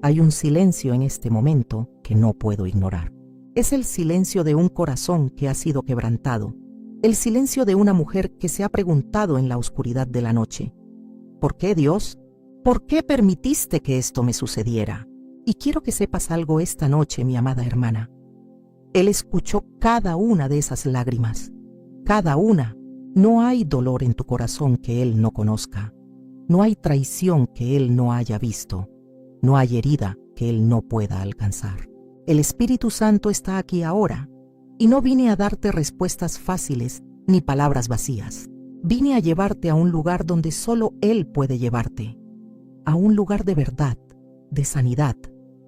Hay un silencio en este momento que no puedo ignorar. Es el silencio de un corazón que ha sido quebrantado, el silencio de una mujer que se ha preguntado en la oscuridad de la noche: ¿por qué, Dios? ¿Por qué permitiste que esto me sucediera? Y quiero que sepas algo esta noche, mi amada hermana. Él escuchó cada una de esas lágrimas, cada una. No hay dolor en tu corazón que Él no conozca. No hay traición que Él no haya visto. No hay herida que Él no pueda alcanzar. El Espíritu Santo está aquí ahora, y no vine a darte respuestas fáciles ni palabras vacías. Vine a llevarte a un lugar donde solo Él puede llevarte, a un lugar de verdad, de sanidad,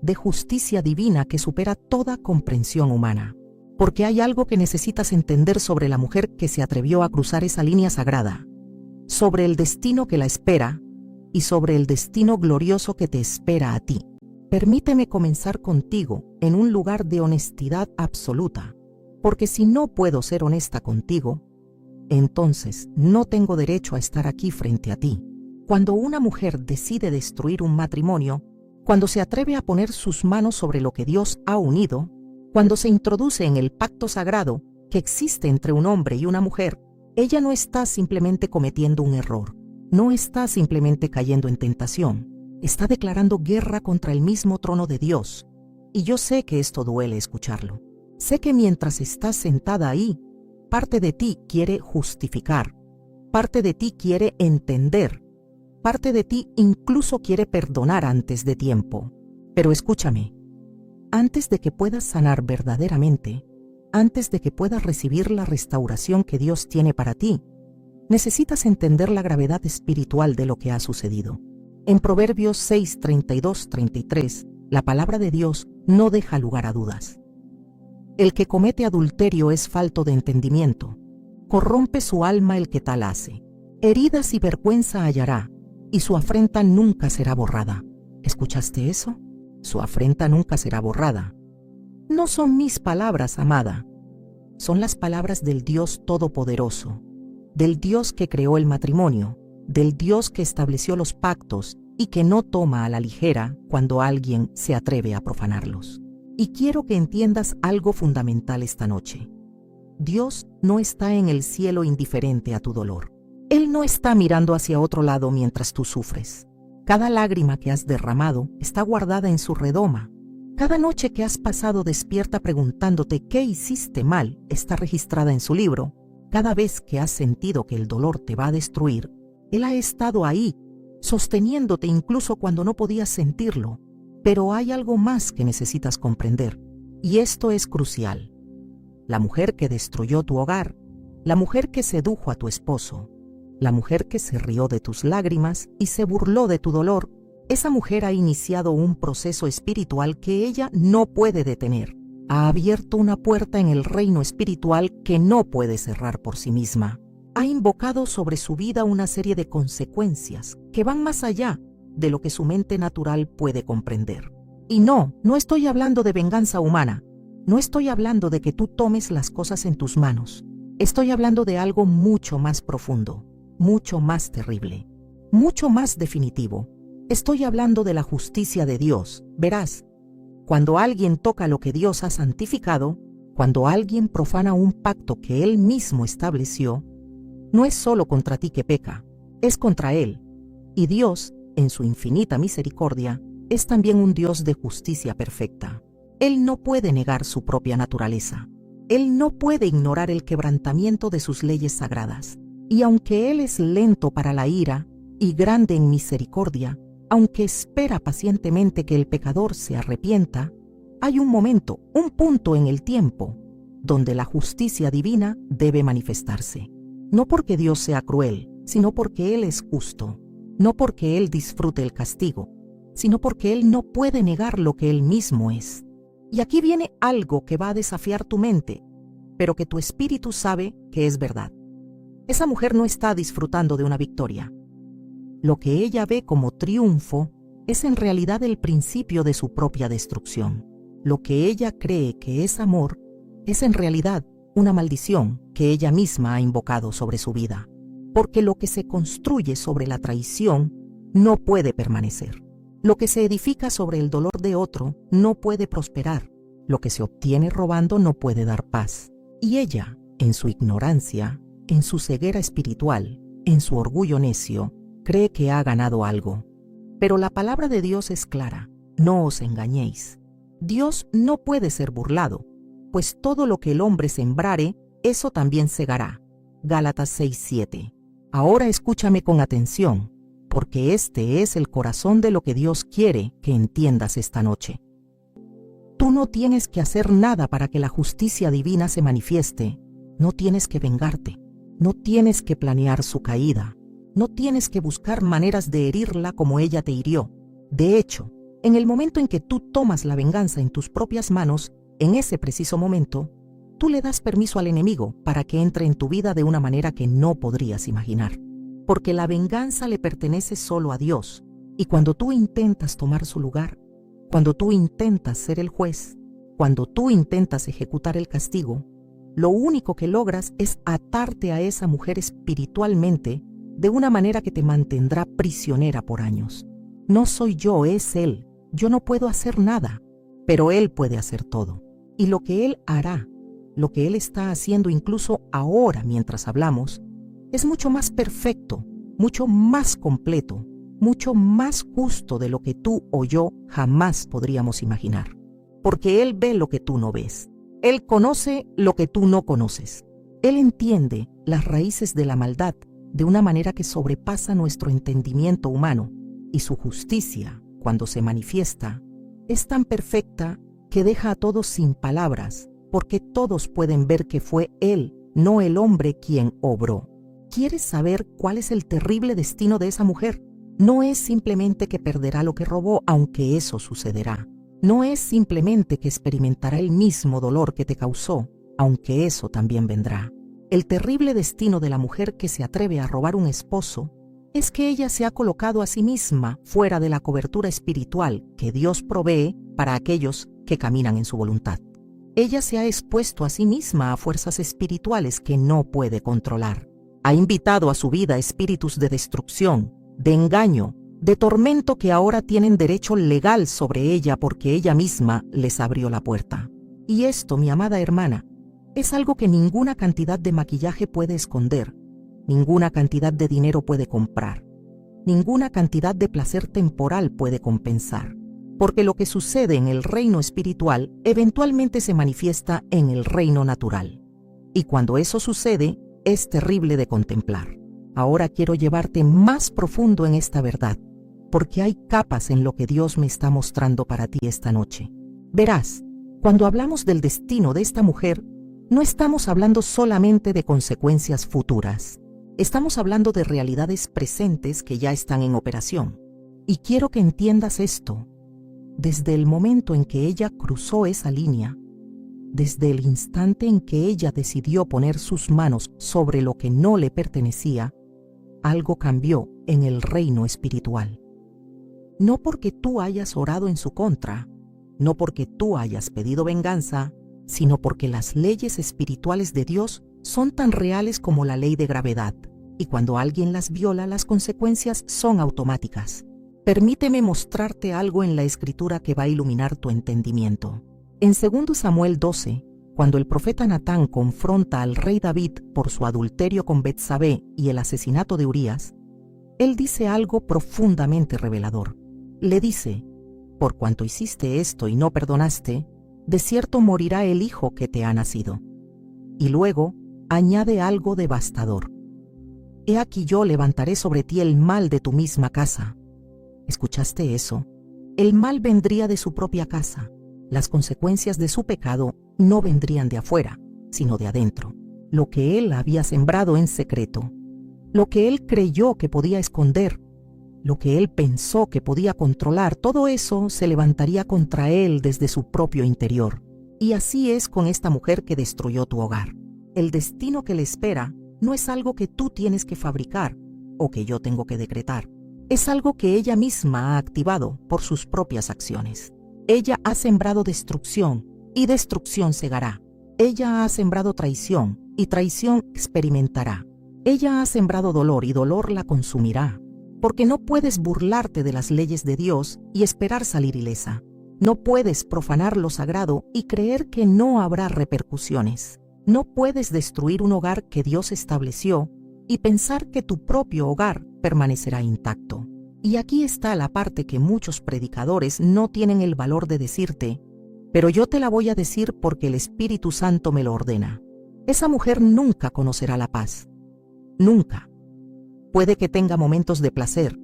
de justicia divina que supera toda comprensión humana. Porque hay algo que necesitas entender sobre la mujer que se atrevió a cruzar esa línea sagrada, sobre el destino que la espera y sobre el destino glorioso que te espera a ti. Permíteme comenzar contigo en un lugar de honestidad absoluta, porque si no puedo ser honesta contigo, entonces no tengo derecho a estar aquí frente a ti. Cuando una mujer decide destruir un matrimonio, cuando se atreve a poner sus manos sobre lo que Dios ha unido, cuando se introduce en el pacto sagrado que existe entre un hombre y una mujer, ella no está simplemente cometiendo un error, no está simplemente cayendo en tentación, está declarando guerra contra el mismo trono de Dios. Y yo sé que esto duele escucharlo. Sé que mientras estás sentada ahí, parte de ti quiere justificar, parte de ti quiere entender, parte de ti incluso quiere perdonar antes de tiempo. Pero escúchame, antes de que puedas sanar verdaderamente, antes de que puedas recibir la restauración que Dios tiene para ti, necesitas entender la gravedad espiritual de lo que ha sucedido. En Proverbios 6, 32, 33, la palabra de Dios no deja lugar a dudas. El que comete adulterio es falto de entendimiento. Corrompe su alma el que tal hace. Heridas y vergüenza hallará, y su afrenta nunca será borrada. ¿Escuchaste eso? Su afrenta nunca será borrada. No son mis palabras, amada. Son las palabras del Dios Todopoderoso, del Dios que creó el matrimonio, del Dios que estableció los pactos y que no toma a la ligera cuando alguien se atreve a profanarlos. Y quiero que entiendas algo fundamental esta noche. Dios no está en el cielo indiferente a tu dolor. Él no está mirando hacia otro lado mientras tú sufres. Cada lágrima que has derramado está guardada en su redoma. Cada noche que has pasado despierta preguntándote qué hiciste mal está registrada en su libro. Cada vez que has sentido que el dolor te va a destruir, Él ha estado ahí, sosteniéndote incluso cuando no podías sentirlo. Pero hay algo más que necesitas comprender, y esto es crucial. La mujer que destruyó tu hogar, la mujer que sedujo a tu esposo, la mujer que se rió de tus lágrimas y se burló de tu dolor, esa mujer ha iniciado un proceso espiritual que ella no puede detener. Ha abierto una puerta en el reino espiritual que no puede cerrar por sí misma. Ha invocado sobre su vida una serie de consecuencias que van más allá de lo que su mente natural puede comprender. Y no estoy hablando de venganza humana. No estoy hablando de que tú tomes las cosas en tus manos. Estoy hablando de algo mucho más profundo, mucho más terrible, mucho más definitivo. Estoy hablando de la justicia de Dios. Verás, cuando alguien toca lo que Dios ha santificado, cuando alguien profana un pacto que Él mismo estableció, no es solo contra ti que peca, es contra Él. Y Dios, en su infinita misericordia, es también un Dios de justicia perfecta. Él no puede negar su propia naturaleza. Él no puede ignorar el quebrantamiento de sus leyes sagradas. Y aunque Él es lento para la ira y grande en misericordia, aunque espera pacientemente que el pecador se arrepienta, hay un momento, un punto en el tiempo, donde la justicia divina debe manifestarse. No porque Dios sea cruel, sino porque Él es justo. No porque Él disfrute el castigo, sino porque Él no puede negar lo que Él mismo es. Y aquí viene algo que va a desafiar tu mente, pero que tu espíritu sabe que es verdad. Esa mujer no está disfrutando de una victoria. Lo que ella ve como triunfo es en realidad el principio de su propia destrucción. Lo que ella cree que es amor es en realidad una maldición que ella misma ha invocado sobre su vida. Porque lo que se construye sobre la traición no puede permanecer. Lo que se edifica sobre el dolor de otro no puede prosperar. Lo que se obtiene robando no puede dar paz. Y ella, en su ignorancia, en su ceguera espiritual, en su orgullo necio, cree que ha ganado algo. Pero la palabra de Dios es clara: no os engañéis. Dios no puede ser burlado, pues todo lo que el hombre sembrare, eso también segará. Gálatas 6:7. Ahora escúchame con atención, porque este es el corazón de lo que Dios quiere que entiendas esta noche. Tú no tienes que hacer nada para que la justicia divina se manifieste. No tienes que vengarte. No tienes que planear su caída. No tienes que buscar maneras de herirla como ella te hirió. De hecho, en el momento en que tú tomas la venganza en tus propias manos, en ese preciso momento, tú le das permiso al enemigo para que entre en tu vida de una manera que no podrías imaginar. Porque la venganza le pertenece solo a Dios. Y cuando tú intentas tomar su lugar, cuando tú intentas ser el juez, cuando tú intentas ejecutar el castigo, lo único que logras es atarte a esa mujer espiritualmente de una manera que te mantendrá prisionera por años. No soy yo, es Él. Yo no puedo hacer nada, pero Él puede hacer todo. Y lo que Él hará, lo que Él está haciendo incluso ahora mientras hablamos, es mucho más perfecto, mucho más completo, mucho más justo de lo que tú o yo jamás podríamos imaginar. Porque Él ve lo que tú no ves. Él conoce lo que tú no conoces. Él entiende las raíces de la maldad de una manera que sobrepasa nuestro entendimiento humano, y su justicia, cuando se manifiesta, es tan perfecta que deja a todos sin palabras, porque todos pueden ver que fue Él, no el hombre, quien obró. ¿Quieres saber cuál es el terrible destino de esa mujer? No es simplemente que perderá lo que robó, aunque eso sucederá. No es simplemente que experimentará el mismo dolor que te causó, aunque eso también vendrá. El terrible destino de la mujer que se atreve a robar un esposo es que ella se ha colocado a sí misma fuera de la cobertura espiritual que Dios provee para aquellos que caminan en su voluntad. Ella se ha expuesto a sí misma a fuerzas espirituales que no puede controlar. Ha invitado a su vida espíritus de destrucción, de engaño, de tormento que ahora tienen derecho legal sobre ella porque ella misma les abrió la puerta. Y esto, mi amada hermana, es algo que ninguna cantidad de maquillaje puede esconder, ninguna cantidad de dinero puede comprar, ninguna cantidad de placer temporal puede compensar, porque lo que sucede en el reino espiritual eventualmente se manifiesta en el reino natural. Y cuando eso sucede, es terrible de contemplar. Ahora quiero llevarte más profundo en esta verdad, porque hay capas en lo que Dios me está mostrando para ti esta noche. Verás, cuando hablamos del destino de esta mujer, no estamos hablando solamente de consecuencias futuras. Estamos hablando de realidades presentes que ya están en operación. Y quiero que entiendas esto. Desde el momento en que ella cruzó esa línea, desde el instante en que ella decidió poner sus manos sobre lo que no le pertenecía, algo cambió en el reino espiritual. No porque tú hayas orado en su contra, no porque tú hayas pedido venganza, sino porque las leyes espirituales de Dios son tan reales como la ley de gravedad, y cuando alguien las viola, las consecuencias son automáticas. Permíteme mostrarte algo en la Escritura que va a iluminar tu entendimiento. En 2 Samuel 12, cuando el profeta Natán confronta al rey David por su adulterio con Betsabé y el asesinato de Urías, él dice algo profundamente revelador. Le dice: por cuanto hiciste esto y no perdonaste, de cierto morirá el hijo que te ha nacido. Y luego añade algo devastador: he aquí yo levantaré sobre ti el mal de tu misma casa. ¿Escuchaste eso? El mal vendría de su propia casa. Las consecuencias de su pecado no vendrían de afuera, sino de adentro. Lo que él había sembrado en secreto, lo que él creyó que podía esconder, lo que él pensó que podía controlar, todo eso se levantaría contra él desde su propio interior. Y así es con esta mujer que destruyó tu hogar. El destino que le espera no es algo que tú tienes que fabricar o que yo tengo que decretar. Es algo que ella misma ha activado por sus propias acciones. Ella ha sembrado destrucción y destrucción segará. Ella ha sembrado traición y traición experimentará. Ella ha sembrado dolor y dolor la consumirá. porque no puedes burlarte de las leyes de Dios y esperar salir ilesa. No puedes profanar lo sagrado y creer que no habrá repercusiones. No puedes destruir un hogar que Dios estableció y pensar que tu propio hogar permanecerá intacto. Y aquí está la parte que muchos predicadores no tienen el valor de decirte, pero yo te la voy a decir porque el Espíritu Santo me lo ordena. Esa mujer nunca conocerá la paz. Nunca. Puede que tenga momentos de placer,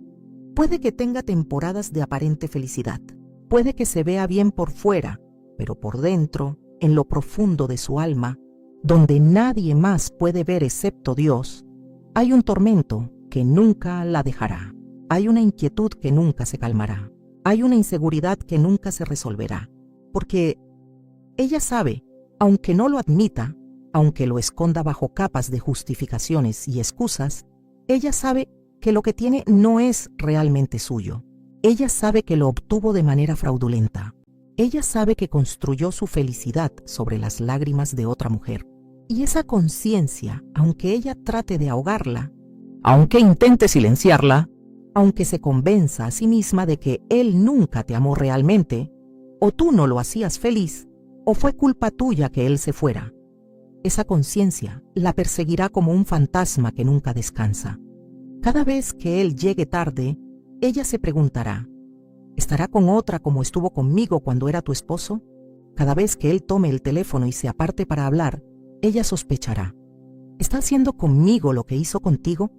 puede que tenga temporadas de aparente felicidad, puede que se vea bien por fuera, pero por dentro, en lo profundo de su alma, donde nadie más puede ver excepto Dios, hay un tormento que nunca la dejará. Hay una inquietud que nunca se calmará. Hay una inseguridad que nunca se resolverá. Porque ella sabe, aunque no lo admita, aunque lo esconda bajo capas de justificaciones y excusas, ella sabe que lo que tiene no es realmente suyo. Ella sabe que lo obtuvo de manera fraudulenta. Ella sabe que construyó su felicidad sobre las lágrimas de otra mujer. Y esa conciencia, aunque ella trate de ahogarla, aunque intente silenciarla, aunque se convenza a sí misma de que él nunca te amó realmente, o tú no lo hacías feliz, o fue culpa tuya que él se fuera, esa conciencia la perseguirá como un fantasma que nunca descansa. Cada vez que él llegue tarde, ella se preguntará, ¿estará con otra como estuvo conmigo cuando era tu esposo? Cada vez que él tome el teléfono y se aparte para hablar, ella sospechará, ¿está haciendo conmigo lo que hizo contigo?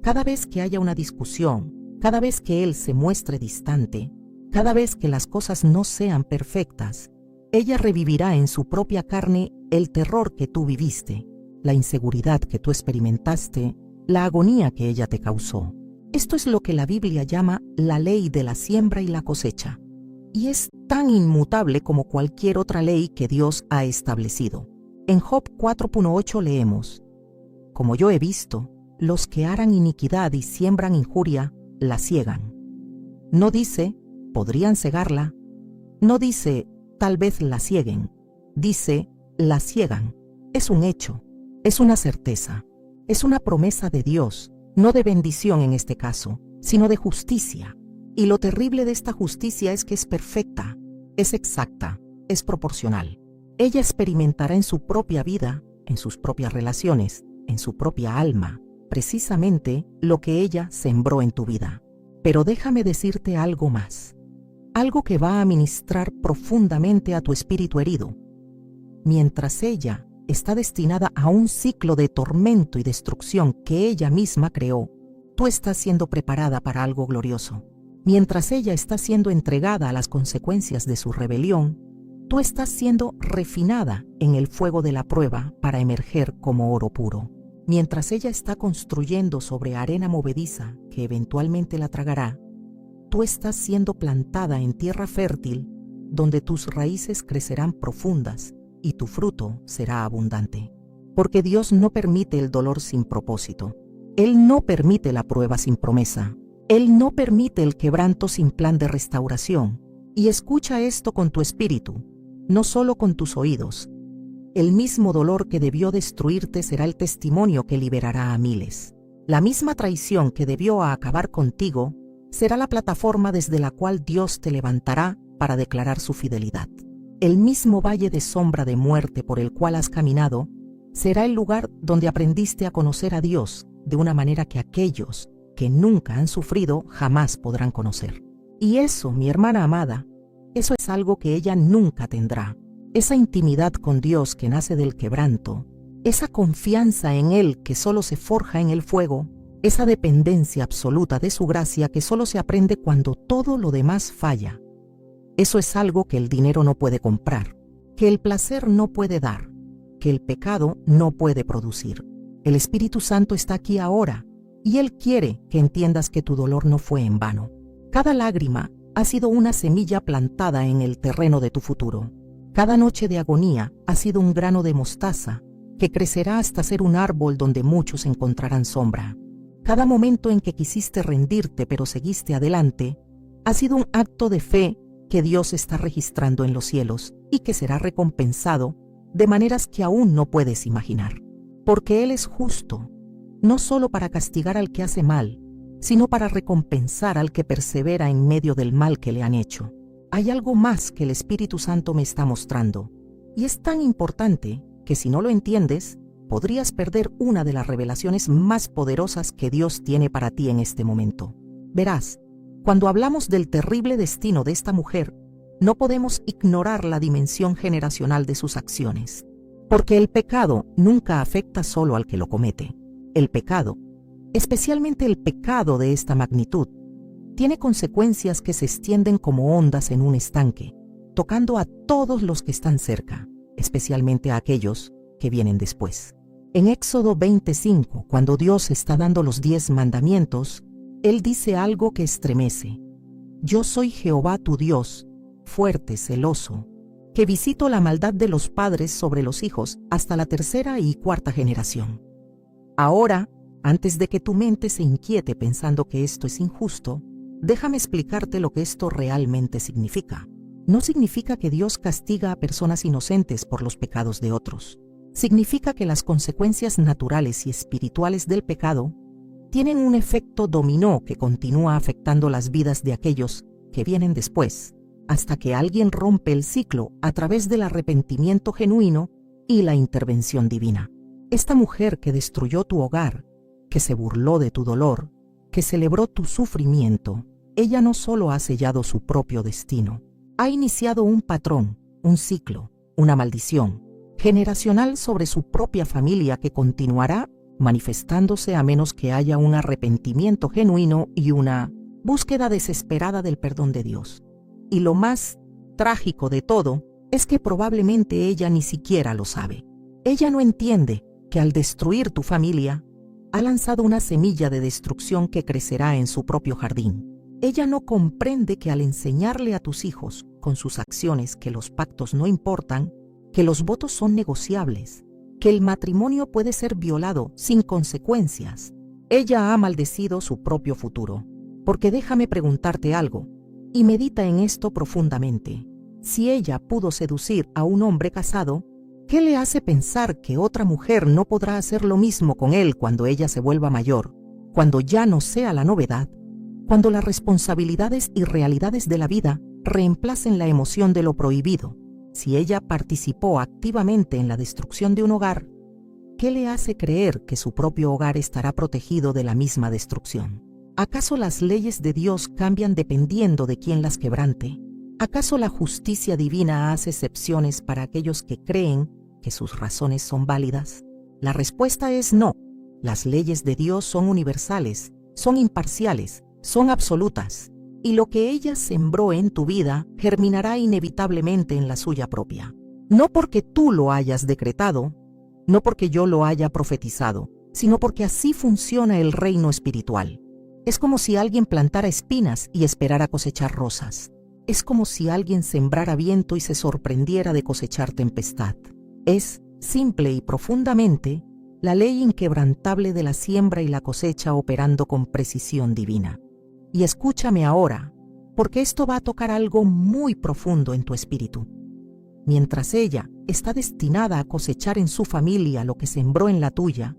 Cada vez que haya una discusión, cada vez que él se muestre distante, cada vez que las cosas no sean perfectas, ella revivirá en su propia carne el terror que tú viviste, la inseguridad que tú experimentaste, la agonía que ella te causó. Esto es lo que la Biblia llama la ley de la siembra y la cosecha, y es tan inmutable como cualquier otra ley que Dios ha establecido. En Job 4.8 leemos, como yo he visto, los que aran iniquidad y siembran injuria, la ciegan. No dice, podrían cegarla. No dice, tal vez la cieguen. Dice, la ciegan. Es un hecho, es una certeza, es una promesa de Dios, no de bendición en este caso, sino de justicia. Y lo terrible de esta justicia es que es perfecta, es exacta, es proporcional. Ella experimentará en su propia vida, en sus propias relaciones, en su propia alma, precisamente lo que ella sembró en tu vida. Pero déjame decirte algo más, algo que va a ministrar profundamente a tu espíritu herido. Mientras ella está destinada a un ciclo de tormento y destrucción que ella misma creó, tú estás siendo preparada para algo glorioso. Mientras ella está siendo entregada a las consecuencias de su rebelión, tú estás siendo refinada en el fuego de la prueba para emerger como oro puro. Mientras ella está construyendo sobre arena movediza que eventualmente la tragará, tú estás siendo plantada en tierra fértil donde tus raíces crecerán profundas y tu fruto será abundante. Porque Dios no permite el dolor sin propósito. Él no permite la prueba sin promesa. Él no permite el quebranto sin plan de restauración. Y escucha esto con tu espíritu, no solo con tus oídos. El mismo dolor que debió destruirte será el testimonio que liberará a miles. La misma traición que debió acabar contigo será la plataforma desde la cual Dios te levantará para declarar su fidelidad. El mismo valle de sombra de muerte por el cual has caminado será el lugar donde aprendiste a conocer a Dios de una manera que aquellos que nunca han sufrido jamás podrán conocer. Y eso, mi hermana amada, eso es algo que ella nunca tendrá. Esa intimidad con Dios que nace del quebranto, esa confianza en Él que solo se forja en el fuego, esa dependencia absoluta de su gracia que solo se aprende cuando todo lo demás falla. Eso es algo que el dinero no puede comprar, que el placer no puede dar, que el pecado no puede producir. El Espíritu Santo está aquí ahora y Él quiere que entiendas que tu dolor no fue en vano. Cada lágrima ha sido una semilla plantada en el terreno de tu futuro. Cada noche de agonía ha sido un grano de mostaza que crecerá hasta ser un árbol donde muchos encontrarán sombra. Cada momento en que quisiste rendirte pero seguiste adelante ha sido un acto de fe que Dios está registrando en los cielos y que será recompensado de maneras que aún no puedes imaginar. Porque Él es justo, no solo para castigar al que hace mal, sino para recompensar al que persevera en medio del mal que le han hecho. Hay algo más que el Espíritu Santo me está mostrando, y es tan importante que si no lo entiendes, podrías perder una de las revelaciones más poderosas que Dios tiene para ti en este momento. Verás, cuando hablamos del terrible destino de esta mujer, no podemos ignorar la dimensión generacional de sus acciones, porque el pecado nunca afecta solo al que lo comete. El pecado, especialmente el pecado de esta magnitud, tiene consecuencias que se extienden como ondas en un estanque, tocando a todos los que están cerca, especialmente a aquellos que vienen después. En Éxodo 25, cuando Dios está dando los 10 mandamientos, Él dice algo que estremece: Yo soy Jehová tu Dios, fuerte, celoso, que visito la maldad de los padres sobre los hijos hasta la 3ª y 4ª generación. Ahora, antes de que tu mente se inquiete pensando que esto es injusto, déjame explicarte lo que esto realmente significa. No significa que Dios castiga a personas inocentes por los pecados de otros. Significa que las consecuencias naturales y espirituales del pecado tienen un efecto dominó que continúa afectando las vidas de aquellos que vienen después, hasta que alguien rompe el ciclo a través del arrepentimiento genuino y la intervención divina. Esta mujer que destruyó tu hogar, que se burló de tu dolor, que celebró tu sufrimiento, ella no solo ha sellado su propio destino, ha iniciado un patrón, un ciclo, una maldición generacional sobre su propia familia que continuará manifestándose a menos que haya un arrepentimiento genuino y una búsqueda desesperada del perdón de Dios. Y lo más trágico de todo es que probablemente ella ni siquiera lo sabe. Ella no entiende que al destruir tu familia, ha lanzado una semilla de destrucción que crecerá en su propio jardín. Ella no comprende que al enseñarle a tus hijos, con sus acciones, que los pactos no importan, que los votos son negociables, que el matrimonio puede ser violado sin consecuencias, ella ha maldecido su propio futuro. Porque déjame preguntarte algo, y medita en esto profundamente. Si ella pudo seducir a un hombre casado, ¿qué le hace pensar que otra mujer no podrá hacer lo mismo con él cuando ella se vuelva mayor, cuando ya no sea la novedad, cuando las responsabilidades y realidades de la vida reemplacen la emoción de lo prohibido? Si ella participó activamente en la destrucción de un hogar, ¿qué le hace creer que su propio hogar estará protegido de la misma destrucción? ¿Acaso las leyes de Dios cambian dependiendo de quién las quebrante? ¿Acaso la justicia divina hace excepciones para aquellos que creen que sus razones son válidas? La respuesta es no. Las leyes de Dios son universales, son imparciales, son absolutas, y lo que ella sembró en tu vida germinará inevitablemente en la suya propia. No porque tú lo hayas decretado, no porque yo lo haya profetizado, sino porque así funciona el reino espiritual. Es como si alguien plantara espinas y esperara cosechar rosas. Es como si alguien sembrara viento y se sorprendiera de cosechar tempestad. Es, simple y profundamente, la ley inquebrantable de la siembra y la cosecha operando con precisión divina. Y escúchame ahora, porque esto va a tocar algo muy profundo en tu espíritu. Mientras ella está destinada a cosechar en su familia lo que sembró en la tuya,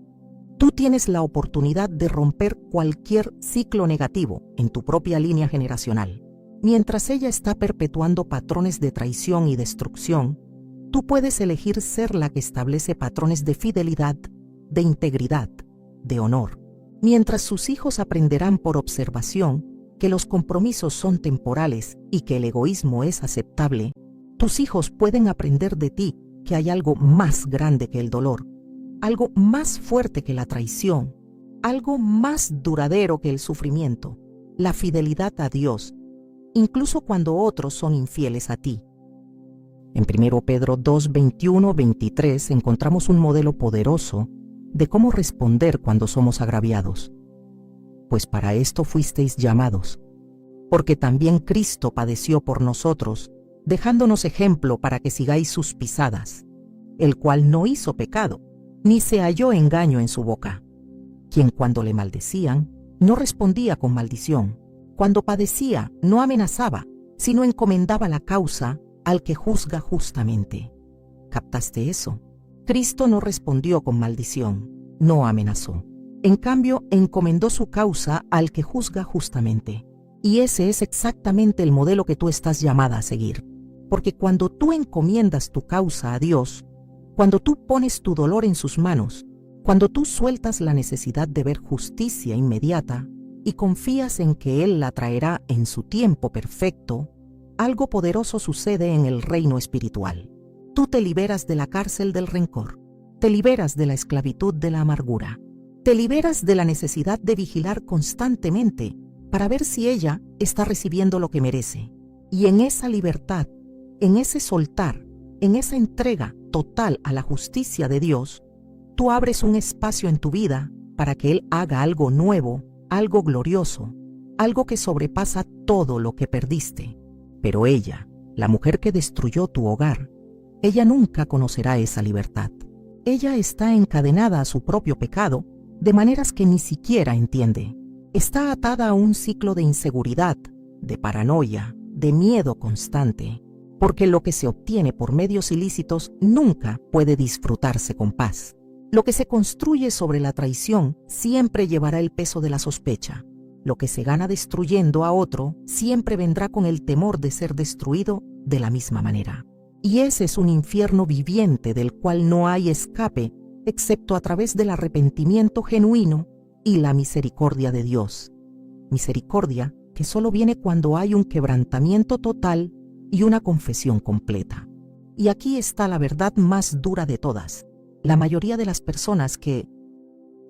tú tienes la oportunidad de romper cualquier ciclo negativo en tu propia línea generacional. Mientras ella está perpetuando patrones de traición y destrucción, tú puedes elegir ser la que establece patrones de fidelidad, de integridad, de honor. Mientras sus hijos aprenderán por observación que los compromisos son temporales y que el egoísmo es aceptable, tus hijos pueden aprender de ti que hay algo más grande que el dolor, algo más fuerte que la traición, algo más duradero que el sufrimiento, la fidelidad a Dios, incluso cuando otros son infieles a ti. En 1 Pedro 2, 21, 23 encontramos un modelo poderoso de cómo responder cuando somos agraviados. Pues para esto fuisteis llamados, porque también Cristo padeció por nosotros, dejándonos ejemplo para que sigáis sus pisadas, el cual no hizo pecado, ni se halló engaño en su boca, quien cuando le maldecían, no respondía con maldición, cuando padecía, no amenazaba, sino encomendaba la causa al que juzga justamente. ¿Captaste eso? Cristo no respondió con maldición, no amenazó. En cambio, encomendó su causa al que juzga justamente. Y ese es exactamente el modelo que tú estás llamada a seguir. Porque cuando tú encomiendas tu causa a Dios, cuando tú pones tu dolor en sus manos, cuando tú sueltas la necesidad de ver justicia inmediata y confías en que Él la traerá en su tiempo perfecto, algo poderoso sucede en el reino espiritual. Tú te liberas de la cárcel del rencor, te liberas de la esclavitud de la amargura, te liberas de la necesidad de vigilar constantemente para ver si ella está recibiendo lo que merece. Y en esa libertad, en ese soltar, en esa entrega total a la justicia de Dios, tú abres un espacio en tu vida para que Él haga algo nuevo, algo glorioso, algo que sobrepasa todo lo que perdiste. Pero ella, la mujer que destruyó tu hogar, ella nunca conocerá esa libertad. Ella está encadenada a su propio pecado de maneras que ni siquiera entiende. Está atada a un ciclo de inseguridad, de paranoia, de miedo constante, porque lo que se obtiene por medios ilícitos nunca puede disfrutarse con paz. Lo que se construye sobre la traición siempre llevará el peso de la sospecha. Lo que se gana destruyendo a otro siempre vendrá con el temor de ser destruido de la misma manera. Y ese es un infierno viviente del cual no hay escape excepto a través del arrepentimiento genuino y la misericordia de Dios. Misericordia que solo viene cuando hay un quebrantamiento total y una confesión completa. Y aquí está la verdad más dura de todas. La mayoría de las personas que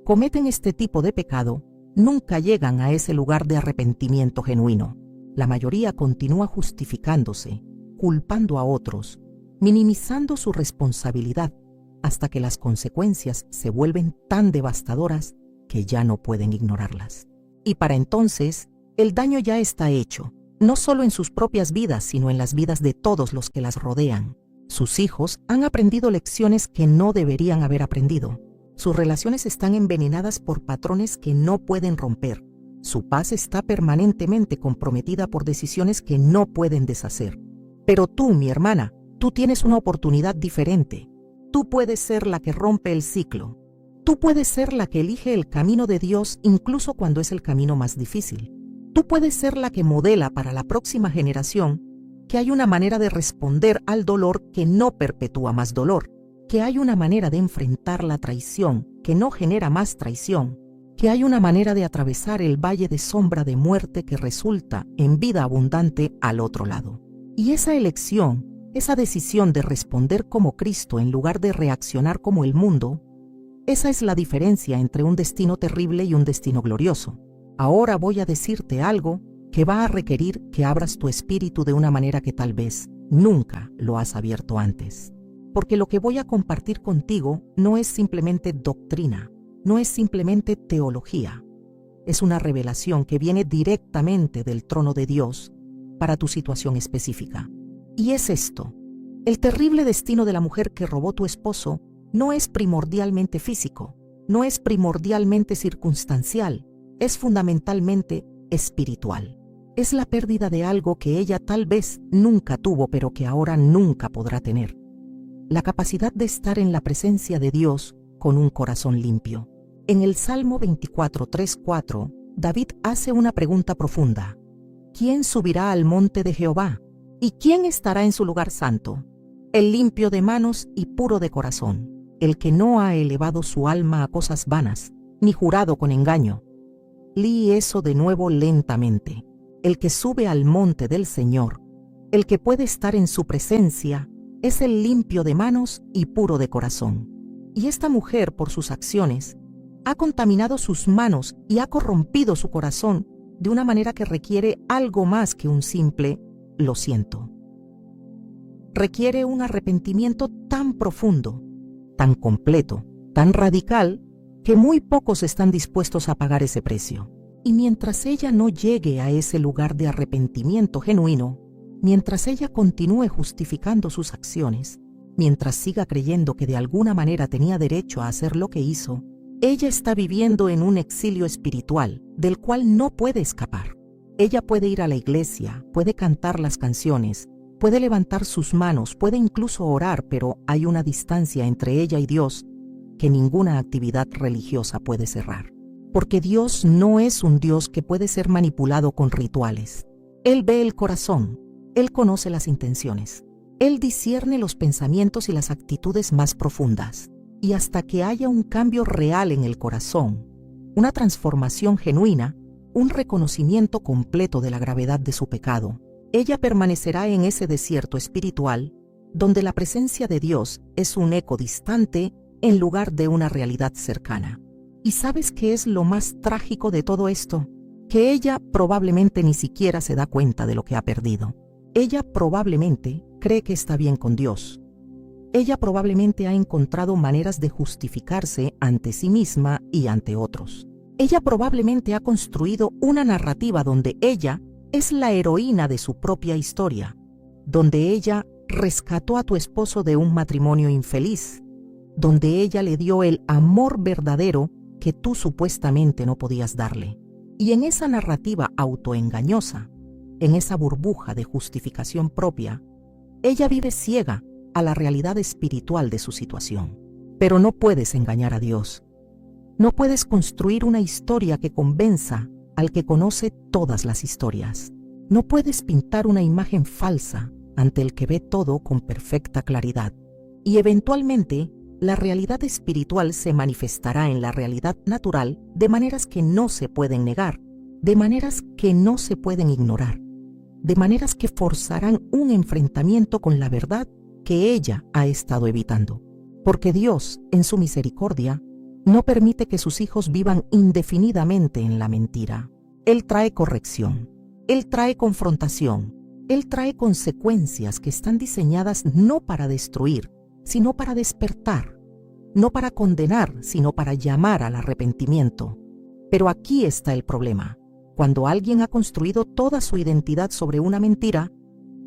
cometen este tipo de pecado nunca llegan a ese lugar de arrepentimiento genuino. La mayoría continúa justificándose, culpando a otros, minimizando su responsabilidad, hasta que las consecuencias se vuelven tan devastadoras que ya no pueden ignorarlas. Y para entonces, el daño ya está hecho, no solo en sus propias vidas, sino en las vidas de todos los que las rodean. Sus hijos han aprendido lecciones que no deberían haber aprendido. Sus relaciones están envenenadas por patrones que no pueden romper. Su paz está permanentemente comprometida por decisiones que no pueden deshacer. Pero tú, mi hermana, tú tienes una oportunidad diferente. Tú puedes ser la que rompe el ciclo. Tú puedes ser la que elige el camino de Dios incluso cuando es el camino más difícil. Tú puedes ser la que modela para la próxima generación que hay una manera de responder al dolor que no perpetúa más dolor, que hay una manera de enfrentar la traición que no genera más traición, que hay una manera de atravesar el valle de sombra de muerte que resulta en vida abundante al otro lado. Y esa elección, esa decisión de responder como Cristo en lugar de reaccionar como el mundo, esa es la diferencia entre un destino terrible y un destino glorioso. Ahora voy a decirte algo que va a requerir que abras tu espíritu de una manera que tal vez nunca lo has abierto antes. Porque lo que voy a compartir contigo no es simplemente doctrina, no es simplemente teología. Es una revelación que viene directamente del trono de Dios para tu situación específica. Y es esto: el terrible destino de la mujer que robó tu esposo no es primordialmente físico, no es primordialmente circunstancial, es fundamentalmente espiritual. Es la pérdida de algo que ella tal vez nunca tuvo, pero que ahora nunca podrá tener. La capacidad de estar en la presencia de Dios con un corazón limpio. En el Salmo 24, 3, 4, David hace una pregunta profunda. ¿Quién subirá al monte de Jehová? ¿Y quién estará en su lugar santo? El limpio de manos y puro de corazón, el que no ha elevado su alma a cosas vanas, ni jurado con engaño. Lee eso de nuevo lentamente. El que sube al monte del Señor, el que puede estar en su presencia, es el limpio de manos y puro de corazón. Y esta mujer, por sus acciones, ha contaminado sus manos y ha corrompido su corazón de una manera que requiere algo más que un simple «lo siento». Requiere un arrepentimiento tan profundo, tan completo, tan radical, que muy pocos están dispuestos a pagar ese precio. Y mientras ella no llegue a ese lugar de arrepentimiento genuino, mientras ella continúe justificando sus acciones, mientras siga creyendo que de alguna manera tenía derecho a hacer lo que hizo, ella está viviendo en un exilio espiritual del cual no puede escapar. Ella puede ir a la iglesia, puede cantar las canciones, puede levantar sus manos, puede incluso orar, pero hay una distancia entre ella y Dios que ninguna actividad religiosa puede cerrar. porque Dios no es un Dios que puede ser manipulado con rituales. Él ve el corazón, Él conoce las intenciones, Él discierne los pensamientos y las actitudes más profundas. Y hasta que haya un cambio real en el corazón, una transformación genuina, un reconocimiento completo de la gravedad de su pecado, ella permanecerá en ese desierto espiritual, donde la presencia de Dios es un eco distante en lugar de una realidad cercana. ¿Y sabes qué es lo más trágico de todo esto? Que ella probablemente ni siquiera se da cuenta de lo que ha perdido. Ella probablemente cree que está bien con Dios. Ella probablemente ha encontrado maneras de justificarse ante sí misma y ante otros. Ella probablemente ha construido una narrativa donde ella es la heroína de su propia historia, donde ella rescató a tu esposo de un matrimonio infeliz, donde ella le dio el amor verdadero que tú supuestamente no podías darle. Y en esa narrativa autoengañosa, en esa burbuja de justificación propia, ella vive ciega a la realidad espiritual de su situación. Pero no puedes engañar a Dios. No puedes construir una historia que convenza al que conoce todas las historias. No puedes pintar una imagen falsa ante el que ve todo con perfecta claridad. Y eventualmente, la realidad espiritual se manifestará en la realidad natural de maneras que no se pueden negar, de maneras que no se pueden ignorar, de maneras que forzarán un enfrentamiento con la verdad que ella ha estado evitando. Porque Dios, en su misericordia, no permite que sus hijos vivan indefinidamente en la mentira. Él trae corrección, Él trae confrontación, Él trae consecuencias que están diseñadas no para destruir, sino para despertar, no para condenar, sino para llamar al arrepentimiento. Pero aquí está el problema. Cuando alguien ha construido toda su identidad sobre una mentira,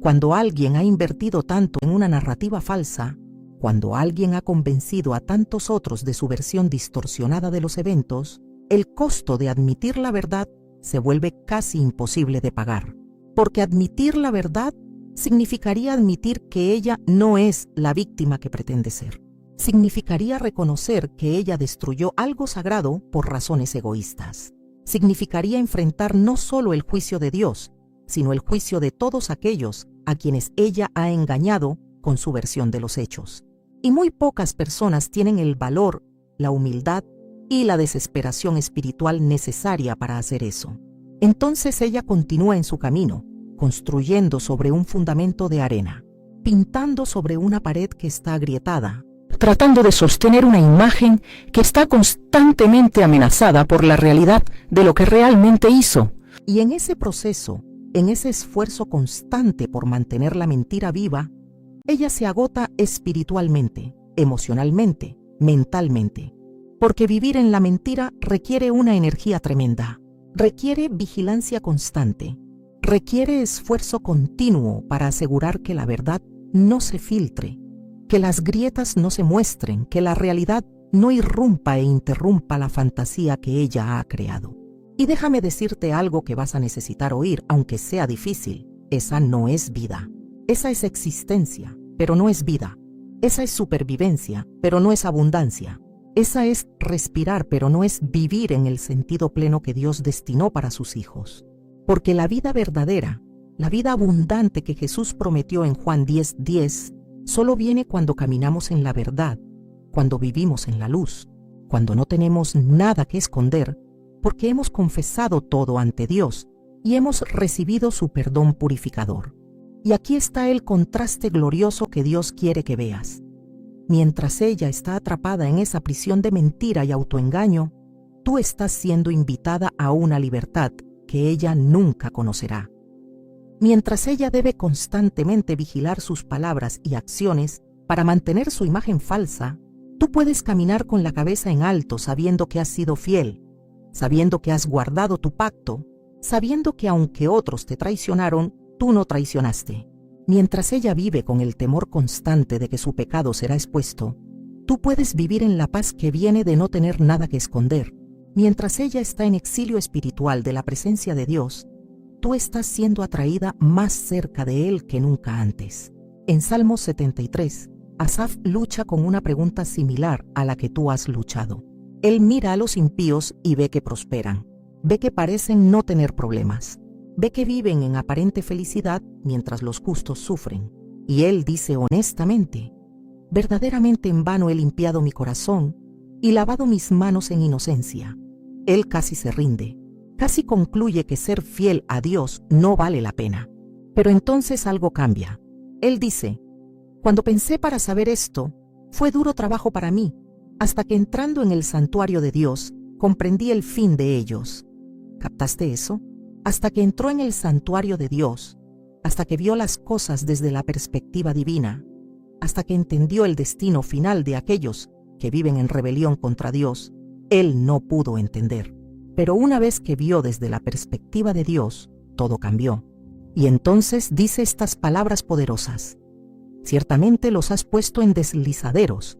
cuando alguien ha invertido tanto en una narrativa falsa, cuando alguien ha convencido a tantos otros de su versión distorsionada de los eventos, el costo de admitir la verdad se vuelve casi imposible de pagar. Porque admitir la verdad significaría admitir que ella no es la víctima que pretende ser. Significaría reconocer que ella destruyó algo sagrado por razones egoístas. Significaría enfrentar no solo el juicio de Dios, sino el juicio de todos aquellos a quienes ella ha engañado con su versión de los hechos. Y muy pocas personas tienen el valor, la humildad y la desesperación espiritual necesaria para hacer eso. Entonces ella continúa en su camino, construyendo sobre un fundamento de arena, pintando sobre una pared que está agrietada, tratando de sostener una imagen que está constantemente amenazada por la realidad de lo que realmente hizo. Y en ese proceso, en ese esfuerzo constante por mantener la mentira viva, ella se agota espiritualmente, emocionalmente, mentalmente. Porque vivir en la mentira requiere una energía tremenda, requiere vigilancia constante, requiere esfuerzo continuo para asegurar que la verdad no se filtre, que las grietas no se muestren, que la realidad no irrumpa e interrumpa la fantasía que ella ha creado. Y déjame decirte algo que vas a necesitar oír, aunque sea difícil. Esa no es vida. Esa es existencia, pero no es vida. Esa es supervivencia, pero no es abundancia. Esa es respirar, pero no es vivir en el sentido pleno que Dios destinó para sus hijos. Porque la vida verdadera, la vida abundante que Jesús prometió en Juan 10:10, solo viene cuando caminamos en la verdad, cuando vivimos en la luz, cuando no tenemos nada que esconder, porque hemos confesado todo ante Dios y hemos recibido su perdón purificador. Y aquí está el contraste glorioso que Dios quiere que veas. Mientras ella está atrapada en esa prisión de mentira y autoengaño, tú estás siendo invitada a una libertad que ella nunca conocerá. Mientras ella debe constantemente vigilar sus palabras y acciones para mantener su imagen falsa, tú puedes caminar con la cabeza en alto sabiendo que has sido fiel, sabiendo que has guardado tu pacto, sabiendo que aunque otros te traicionaron, tú no traicionaste. Mientras ella vive con el temor constante de que su pecado será expuesto, tú puedes vivir en la paz que viene de no tener nada que esconder. Mientras ella está en exilio espiritual de la presencia de Dios, tú estás siendo atraída más cerca de Él que nunca antes. En Salmos 73, Asaf lucha con una pregunta similar a la que tú has luchado. Él mira a los impíos y ve que prosperan, ve que parecen no tener problemas, ve que viven en aparente felicidad mientras los justos sufren. Y Él dice honestamente: verdaderamente en vano he limpiado mi corazón y lavado mis manos en inocencia. Él casi se rinde, casi concluye que ser fiel a Dios no vale la pena. Pero entonces algo cambia. Él dice: cuando pensé para saber esto, fue duro trabajo para mí, hasta que entrando en el santuario de Dios, comprendí el fin de ellos. ¿Captaste eso? Hasta que entró en el santuario de Dios, hasta que vio las cosas desde la perspectiva divina, hasta que entendió el destino final de aquellos que viven en rebelión contra Dios, él no pudo entender. Pero una vez que vio desde la perspectiva de Dios, todo cambió. Y entonces dice estas palabras poderosas: ciertamente los has puesto en deslizaderos,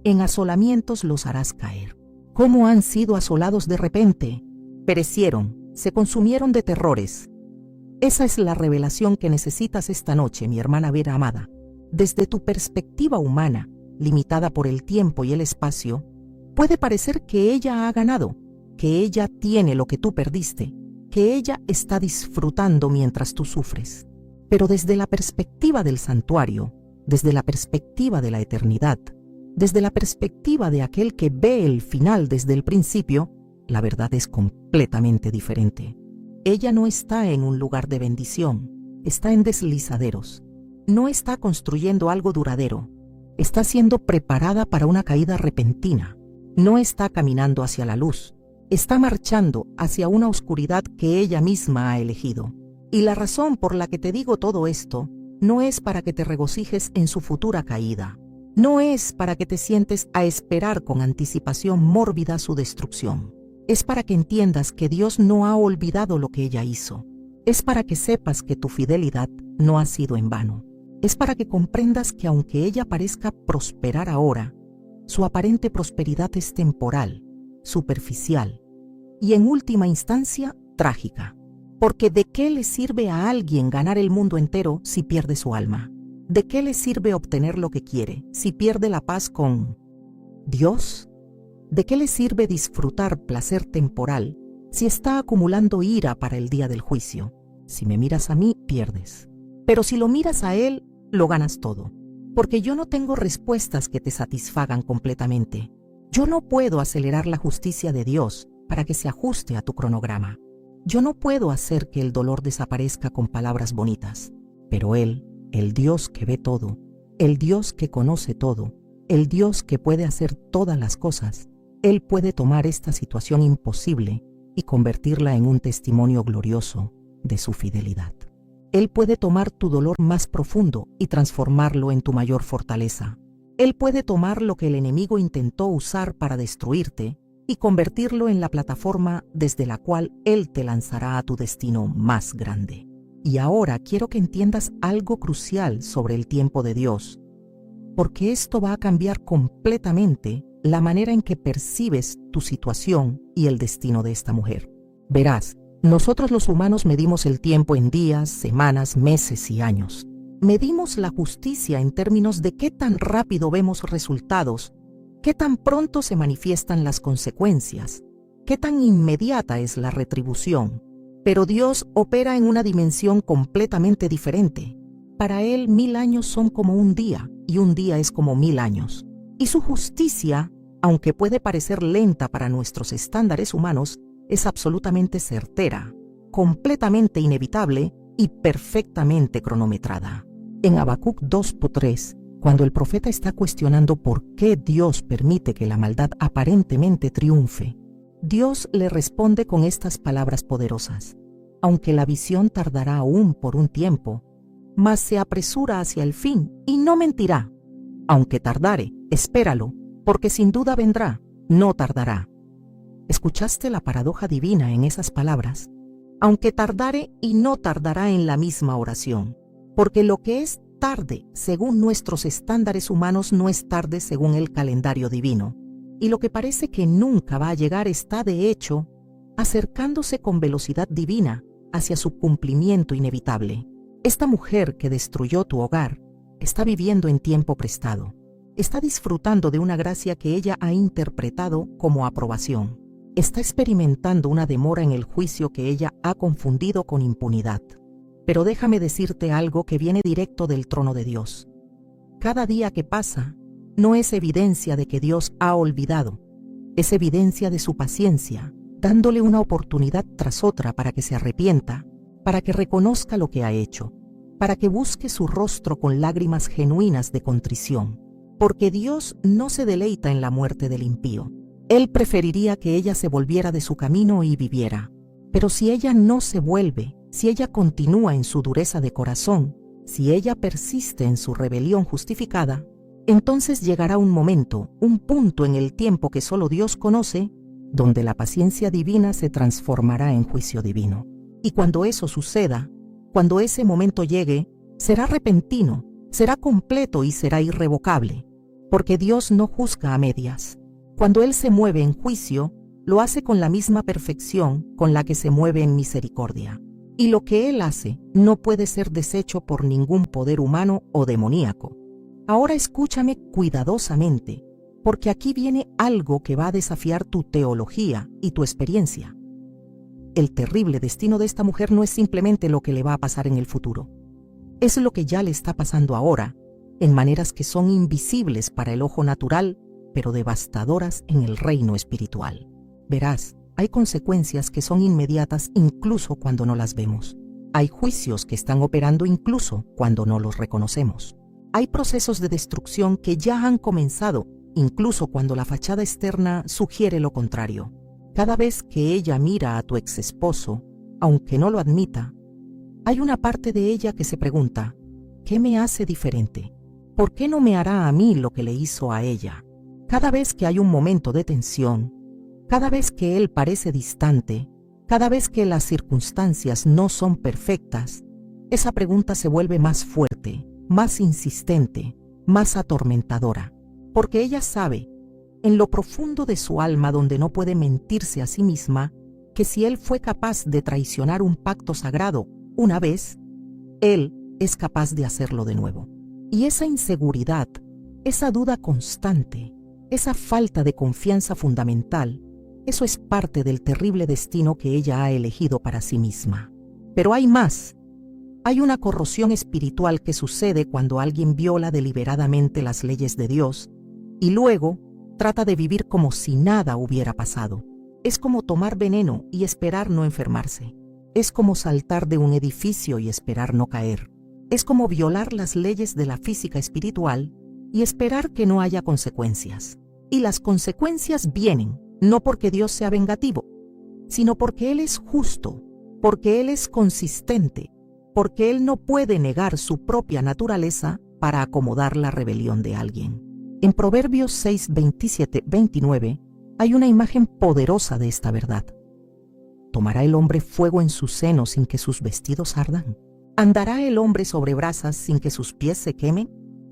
en asolamientos los harás caer. ¿Cómo han sido asolados de repente? Perecieron, se consumieron de terrores. Esa es la revelación que necesitas esta noche, mi hermana Vera amada. Desde tu perspectiva humana, limitada por el tiempo y el espacio, puede parecer que ella ha ganado, que ella tiene lo que tú perdiste, que ella está disfrutando mientras tú sufres. Pero desde la perspectiva del santuario, desde la perspectiva de la eternidad, desde la perspectiva de aquel que ve el final desde el principio, la verdad es completamente diferente. Ella no está en un lugar de bendición, está en deslizaderos. No está construyendo algo duradero, está siendo preparada para una caída repentina. No está caminando hacia la luz, está marchando hacia una oscuridad que ella misma ha elegido. Y la razón por la que te digo todo esto no es para que te regocijes en su futura caída. No es para que te sientes a esperar con anticipación mórbida su destrucción. Es para que entiendas que Dios no ha olvidado lo que ella hizo. Es para que sepas que tu fidelidad no ha sido en vano. Es para que comprendas que aunque ella parezca prosperar ahora, su aparente prosperidad es temporal, superficial y en última instancia trágica. Porque ¿de qué le sirve a alguien ganar el mundo entero si pierde su alma? ¿De qué le sirve obtener lo que quiere si pierde la paz con Dios? ¿De qué le sirve disfrutar placer temporal si está acumulando ira para el día del juicio? Si me miras a mí, pierdes. Pero si lo miras a Él, lo ganas todo. Porque yo no tengo respuestas que te satisfagan completamente. Yo no puedo acelerar la justicia de Dios para que se ajuste a tu cronograma. Yo no puedo hacer que el dolor desaparezca con palabras bonitas. Pero Él, el Dios que ve todo, el Dios que conoce todo, el Dios que puede hacer todas las cosas, Él puede tomar esta situación imposible y convertirla en un testimonio glorioso de su fidelidad. Él puede tomar tu dolor más profundo y transformarlo en tu mayor fortaleza. Él puede tomar lo que el enemigo intentó usar para destruirte y convertirlo en la plataforma desde la cual Él te lanzará a tu destino más grande. Y ahora quiero que entiendas algo crucial sobre el tiempo de Dios, porque esto va a cambiar completamente la manera en que percibes tu situación y el destino de esta mujer. Verás, nosotros los humanos medimos el tiempo en días, semanas, meses y años. Medimos la justicia en términos de qué tan rápido vemos resultados, qué tan pronto se manifiestan las consecuencias, qué tan inmediata es la retribución. Pero Dios opera en una dimensión completamente diferente. Para Él 1000 años son como un día y un día es como 1000 años. Y su justicia, aunque puede parecer lenta para nuestros estándares humanos, es absolutamente certera, completamente inevitable y perfectamente cronometrada. En Habacuc 2:3, cuando el profeta está cuestionando por qué Dios permite que la maldad aparentemente triunfe, Dios le responde con estas palabras poderosas: aunque la visión tardará aún por un tiempo, mas se apresura hacia el fin y no mentirá. Aunque tardare, espéralo, porque sin duda vendrá, no tardará. ¿Escuchaste la paradoja divina en esas palabras? Aunque tardare y no tardará en la misma oración, porque lo que es tarde según nuestros estándares humanos no es tarde según el calendario divino, y lo que parece que nunca va a llegar está de hecho acercándose con velocidad divina hacia su cumplimiento inevitable. Esta mujer que destruyó tu hogar está viviendo en tiempo prestado. Está disfrutando de una gracia que ella ha interpretado como aprobación. Está experimentando una demora en el juicio que ella ha confundido con impunidad. Pero déjame decirte algo que viene directo del trono de Dios. Cada día que pasa no es evidencia de que Dios ha olvidado, es evidencia de su paciencia, dándole una oportunidad tras otra para que se arrepienta, para que reconozca lo que ha hecho, para que busque su rostro con lágrimas genuinas de contrición. Porque Dios no se deleita en la muerte del impío. Él preferiría que ella se volviera de su camino y viviera. Pero si ella no se vuelve, si ella continúa en su dureza de corazón, si ella persiste en su rebelión justificada, entonces llegará un momento, un punto en el tiempo que solo Dios conoce, donde la paciencia divina se transformará en juicio divino. Y cuando eso suceda, cuando ese momento llegue, será repentino, será completo y será irrevocable, porque Dios no juzga a medias. Cuando Él se mueve en juicio, lo hace con la misma perfección con la que se mueve en misericordia. Y lo que Él hace no puede ser deshecho por ningún poder humano o demoníaco. Ahora escúchame cuidadosamente, porque aquí viene algo que va a desafiar tu teología y tu experiencia. El terrible destino de esta mujer no es simplemente lo que le va a pasar en el futuro. Es lo que ya le está pasando ahora, en maneras que son invisibles para el ojo natural, pero devastadoras en el reino espiritual. Verás, hay consecuencias que son inmediatas incluso cuando no las vemos. Hay juicios que están operando incluso cuando no los reconocemos. Hay procesos de destrucción que ya han comenzado, incluso cuando la fachada externa sugiere lo contrario. Cada vez que ella mira a tu ex esposo, aunque no lo admita, hay una parte de ella que se pregunta, ¿qué me hace diferente? ¿Por qué no me hará a mí lo que le hizo a ella? Cada vez que hay un momento de tensión, cada vez que él parece distante, cada vez que las circunstancias no son perfectas, esa pregunta se vuelve más fuerte, más insistente, más atormentadora, porque ella sabe, en lo profundo de su alma donde no puede mentirse a sí misma, que si él fue capaz de traicionar un pacto sagrado una vez, él es capaz de hacerlo de nuevo. Y esa inseguridad, esa duda constante, esa falta de confianza fundamental, eso es parte del terrible destino que ella ha elegido para sí misma. Pero hay más. Hay una corrosión espiritual que sucede cuando alguien viola deliberadamente las leyes de Dios y luego trata de vivir como si nada hubiera pasado. Es como tomar veneno y esperar no enfermarse. Es como saltar de un edificio y esperar no caer. Es como violar las leyes de la física espiritual y esperar que no haya consecuencias. Y las consecuencias vienen, no porque Dios sea vengativo, sino porque Él es justo, porque Él es consistente, porque Él no puede negar su propia naturaleza para acomodar la rebelión de alguien. En Proverbios 6, 27, 29 hay una imagen poderosa de esta verdad. ¿Tomará el hombre fuego en su seno sin que sus vestidos ardan? ¿Andará el hombre sobre brasas sin que sus pies se quemen?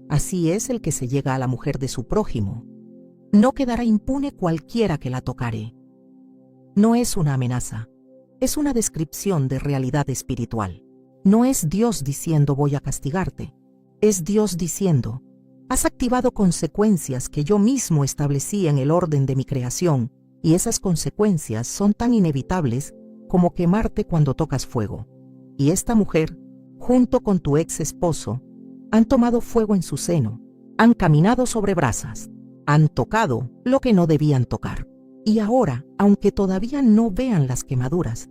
Así es el que se llega a la mujer de su prójimo. No quedará impune cualquiera que la tocare. No es una amenaza, es una descripción de realidad espiritual. No es Dios diciendo voy a castigarte, es Dios diciendo, has activado consecuencias que yo mismo establecí en el orden de mi creación, y esas consecuencias son tan inevitables como quemarte cuando tocas fuego. Y esta mujer, junto con tu ex esposo, han tomado fuego en su seno, han caminado sobre brasas, han tocado lo que no debían tocar. Y ahora, aunque todavía no vean las quemaduras,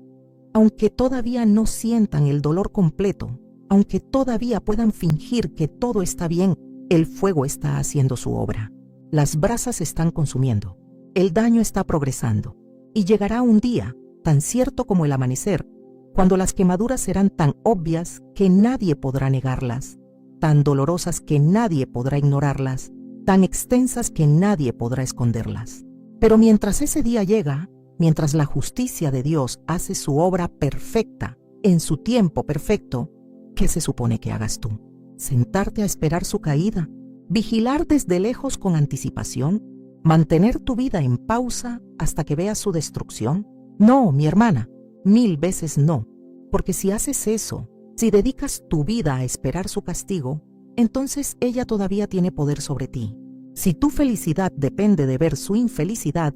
aunque todavía no sientan el dolor completo, aunque todavía puedan fingir que todo está bien, el fuego está haciendo su obra. Las brasas están consumiendo, el daño está progresando, y llegará un día, tan cierto como el amanecer, cuando las quemaduras serán tan obvias que nadie podrá negarlas, tan dolorosas que nadie podrá ignorarlas, tan extensas que nadie podrá esconderlas. Pero mientras ese día llega, mientras la justicia de Dios hace su obra perfecta, en su tiempo perfecto, ¿qué se supone que hagas tú? ¿Sentarte a esperar su caída? ¿Vigilar desde lejos con anticipación? ¿Mantener tu vida en pausa hasta que veas su destrucción? No, mi hermana, 1000 veces no, porque si haces eso, si dedicas tu vida a esperar su castigo, entonces ella todavía tiene poder sobre ti. Si tu felicidad depende de ver su infelicidad,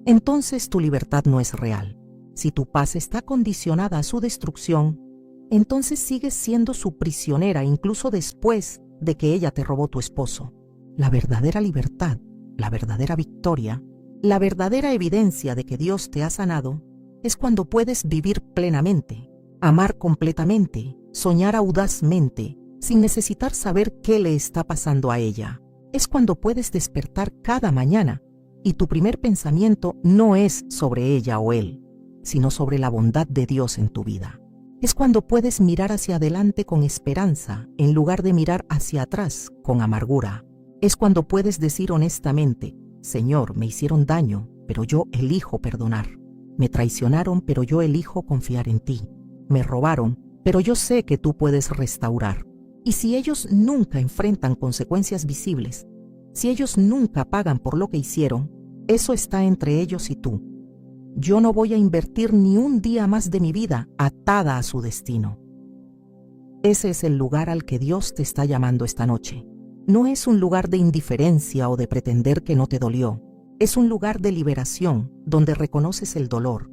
entonces tu libertad no es real. Si tu paz está condicionada a su destrucción, entonces sigues siendo su prisionera incluso después de que ella te robó tu esposo. La verdadera libertad, la verdadera victoria, la verdadera evidencia de que Dios te ha sanado, es cuando puedes vivir plenamente, amar completamente, soñar audazmente, sin necesitar saber qué le está pasando a ella. Es cuando puedes despertar cada mañana y tu primer pensamiento no es sobre ella o él, sino sobre la bondad de Dios en tu vida. Es cuando puedes mirar hacia adelante con esperanza en lugar de mirar hacia atrás con amargura. Es cuando puedes decir honestamente: Señor, me hicieron daño, pero yo elijo perdonar. Me traicionaron, pero yo elijo confiar en ti. Me robaron, pero yo sé que tú puedes restaurar. Y si ellos nunca enfrentan consecuencias visibles, si ellos nunca pagan por lo que hicieron, eso está entre ellos y tú. Yo no voy a invertir ni un día más de mi vida atada a su destino. Ese es el lugar al que Dios te está llamando esta noche. No es un lugar de indiferencia o de pretender que no te dolió. Es un lugar de liberación donde reconoces el dolor,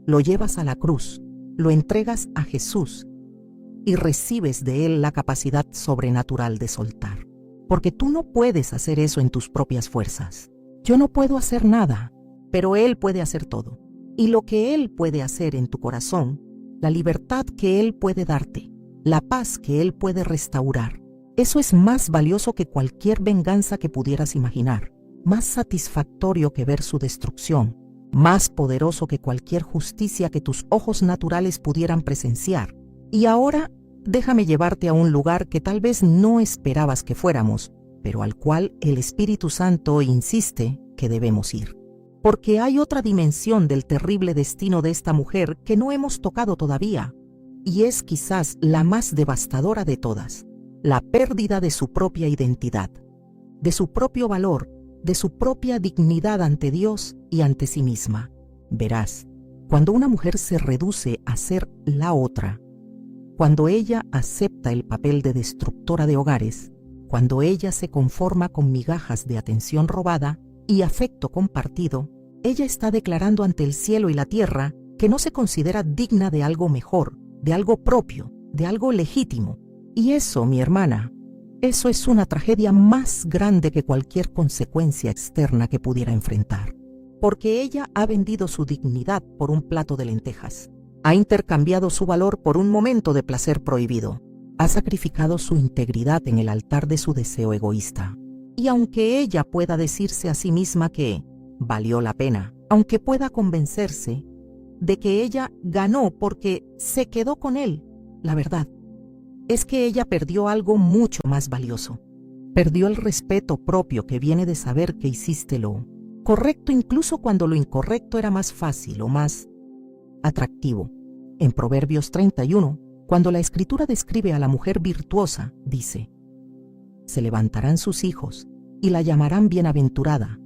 lo llevas a la cruz, lo entregas a Jesús y recibes de Él la capacidad sobrenatural de soltar. Porque tú no puedes hacer eso en tus propias fuerzas. Yo no puedo hacer nada, pero Él puede hacer todo. Y lo que Él puede hacer en tu corazón, la libertad que Él puede darte, la paz que Él puede restaurar, eso es más valioso que cualquier venganza que pudieras imaginar, más satisfactorio que ver su destrucción, más poderoso que cualquier justicia que tus ojos naturales pudieran presenciar. Y ahora, déjame llevarte a un lugar que tal vez no esperabas que fuéramos, pero al cual el Espíritu Santo insiste que debemos ir. Porque hay otra dimensión del terrible destino de esta mujer que no hemos tocado todavía, y es quizás la más devastadora de todas: la pérdida de su propia identidad, de su propio valor, de su propia dignidad ante Dios y ante sí misma. Verás, cuando una mujer se reduce a ser la otra, cuando ella acepta el papel de destructora de hogares, cuando ella se conforma con migajas de atención robada y afecto compartido, ella está declarando ante el cielo y la tierra que no se considera digna de algo mejor, de algo propio, de algo legítimo. Y eso, mi hermana, eso es una tragedia más grande que cualquier consecuencia externa que pudiera enfrentar. Porque ella ha vendido su dignidad por un plato de lentejas. Ha intercambiado su valor por un momento de placer prohibido. Ha sacrificado su integridad en el altar de su deseo egoísta. Y aunque ella pueda decirse a sí misma que valió la pena, aunque pueda convencerse de que ella ganó porque se quedó con él, la verdad es que ella perdió algo mucho más valioso. Perdió el respeto propio que viene de saber que hiciste lo correcto incluso cuando lo incorrecto era más fácil o más atractivo. En Proverbios 31, cuando la Escritura describe a la mujer virtuosa, dice: se levantarán sus hijos y la llamarán bienaventurada,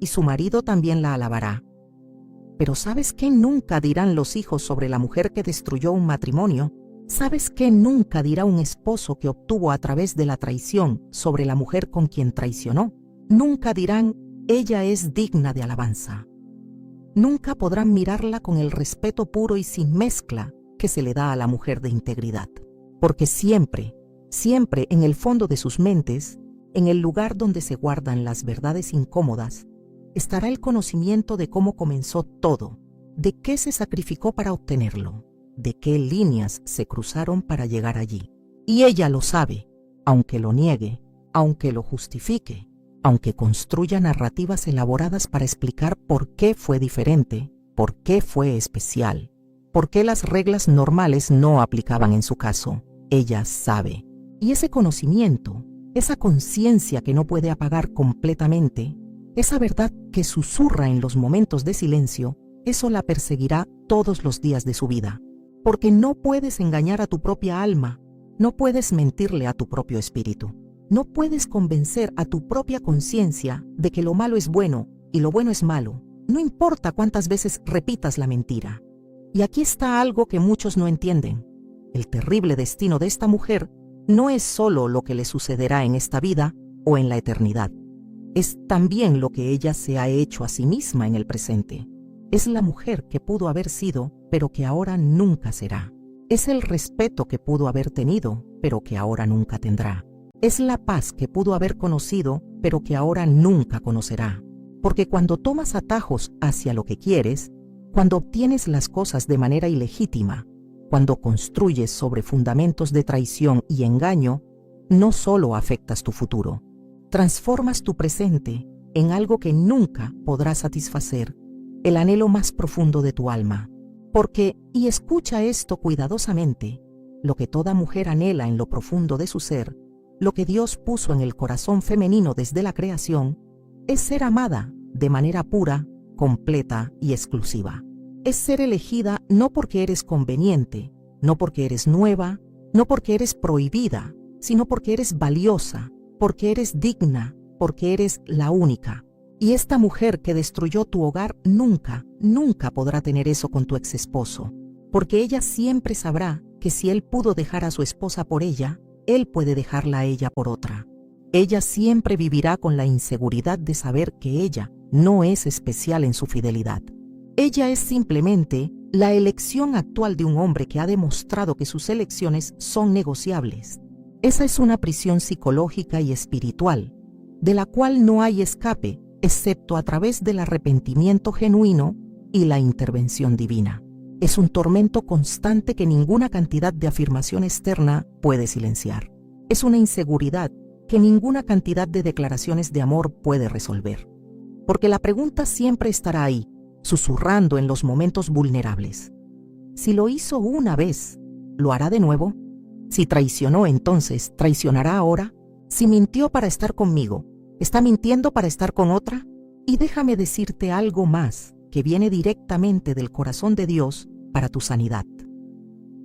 y su marido también la alabará. Pero ¿sabes qué nunca dirán los hijos sobre la mujer que destruyó un matrimonio? ¿Sabes qué nunca dirá un esposo que obtuvo a través de la traición sobre la mujer con quien traicionó? Nunca dirán: ella es digna de alabanza. Nunca podrán mirarla con el respeto puro y sin mezcla que se le da a la mujer de integridad. Porque siempre, siempre en el fondo de sus mentes, en el lugar donde se guardan las verdades incómodas, estará el conocimiento de cómo comenzó todo, de qué se sacrificó para obtenerlo, de qué líneas se cruzaron para llegar allí. Y ella lo sabe, aunque lo niegue, aunque lo justifique, aunque construya narrativas elaboradas para explicar por qué fue diferente, por qué fue especial, por qué las reglas normales no aplicaban en su caso. Ella sabe. Y ese conocimiento, esa conciencia que no puede apagar completamente, esa verdad que susurra en los momentos de silencio, eso la perseguirá todos los días de su vida. Porque no puedes engañar a tu propia alma, no puedes mentirle a tu propio espíritu, no puedes convencer a tu propia conciencia de que lo malo es bueno y lo bueno es malo, no importa cuántas veces repitas la mentira. Y aquí está algo que muchos no entienden. El terrible destino de esta mujer no es solo lo que le sucederá en esta vida o en la eternidad. es también lo que ella se ha hecho a sí misma en el presente. Es la mujer que pudo haber sido, pero que ahora nunca será. Es el respeto que pudo haber tenido, pero que ahora nunca tendrá. Es la paz que pudo haber conocido, pero que ahora nunca conocerá. Porque cuando tomas atajos hacia lo que quieres, cuando obtienes las cosas de manera ilegítima, cuando construyes sobre fundamentos de traición y engaño, no solo afectas tu futuro, transformas tu presente en algo que nunca podrá satisfacer el anhelo más profundo de tu alma. Porque, y escucha esto cuidadosamente, lo que toda mujer anhela en lo profundo de su ser, lo que Dios puso en el corazón femenino desde la creación, es ser amada de manera pura, completa y exclusiva. Es ser elegida no porque eres conveniente, no porque eres nueva, no porque eres prohibida, sino porque eres valiosa, porque eres digna, porque eres la única. Y esta mujer que destruyó tu hogar nunca, nunca podrá tener eso con tu ex esposo, porque ella siempre sabrá que si él pudo dejar a su esposa por ella, él puede dejarla a ella por otra. Ella siempre vivirá con la inseguridad de saber que ella no es especial en su fidelidad. Ella es simplemente la elección actual de un hombre que ha demostrado que sus elecciones son negociables. Esa es una prisión psicológica y espiritual, de la cual no hay escape, excepto a través del arrepentimiento genuino y la intervención divina. Es un tormento constante que ninguna cantidad de afirmación externa puede silenciar. Es una inseguridad que ninguna cantidad de declaraciones de amor puede resolver. Porque la pregunta siempre estará ahí, susurrando en los momentos vulnerables. Si lo hizo una vez, ¿lo hará de nuevo? Si traicionó entonces, ¿traicionará ahora? Si mintió para estar conmigo, ¿está mintiendo para estar con otra? Y déjame decirte algo más que viene directamente del corazón de Dios para tu sanidad.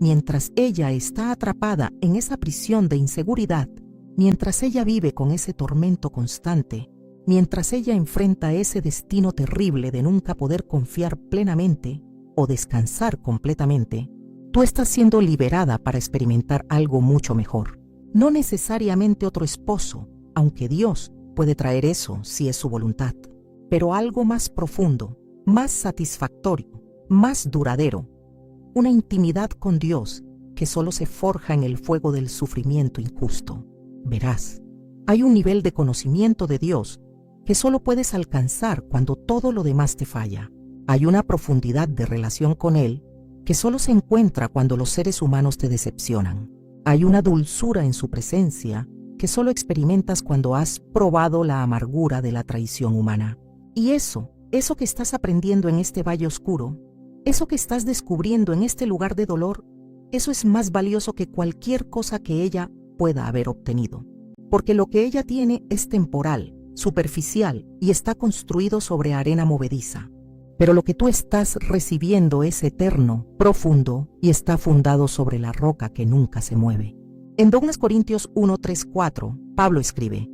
Mientras ella está atrapada en esa prisión de inseguridad, mientras ella vive con ese tormento constante, mientras ella enfrenta ese destino terrible de nunca poder confiar plenamente o descansar completamente, tú estás siendo liberada para experimentar algo mucho mejor. No necesariamente otro esposo, aunque Dios puede traer eso si es su voluntad, pero algo más profundo, más satisfactorio, más duradero, una intimidad con Dios que solo se forja en el fuego del sufrimiento injusto. Verás, hay un nivel de conocimiento de Dios que solo puedes alcanzar cuando todo lo demás te falla. Hay una profundidad de relación con Él que solo se encuentra cuando los seres humanos te decepcionan. Hay una dulzura en su presencia que solo experimentas cuando has probado la amargura de la traición humana. Y eso que estás aprendiendo en este valle oscuro, eso que estás descubriendo en este lugar de dolor, eso es más valioso que cualquier cosa que ella pueda haber obtenido. Porque lo que ella tiene es temporal, superficial y está construido sobre arena movediza. Pero lo que tú estás recibiendo es eterno, profundo y está fundado sobre la roca que nunca se mueve. En 2 Corintios 1, 3, 4, Pablo escribe: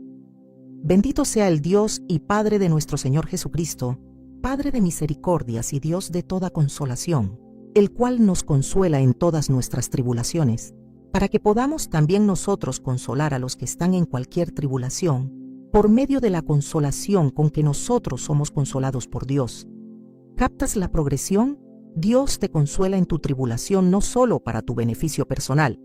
Bendito sea el Dios y Padre de nuestro Señor Jesucristo, Padre de misericordias y Dios de toda consolación, el cual nos consuela en todas nuestras tribulaciones, para que podamos también nosotros consolar a los que están en cualquier tribulación, por medio de la consolación con que nosotros somos consolados por Dios. ¿Captas la progresión? Dios te consuela en tu tribulación no solo para tu beneficio personal,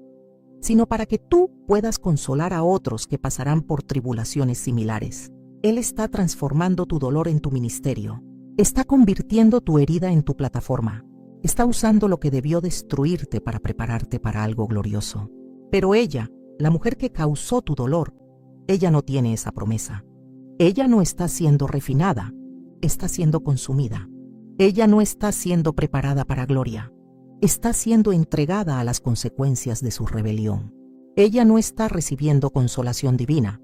sino para que tú puedas consolar a otros que pasarán por tribulaciones similares. Él está transformando tu dolor en tu ministerio. Está convirtiendo tu herida en tu plataforma. Está usando lo que debió destruirte para prepararte para algo glorioso. Pero ella, la mujer que causó tu dolor, ella no tiene esa promesa. Ella no está siendo refinada, está siendo consumida. Ella no está siendo preparada para gloria. Está siendo entregada a las consecuencias de su rebelión. Ella no está recibiendo consolación divina.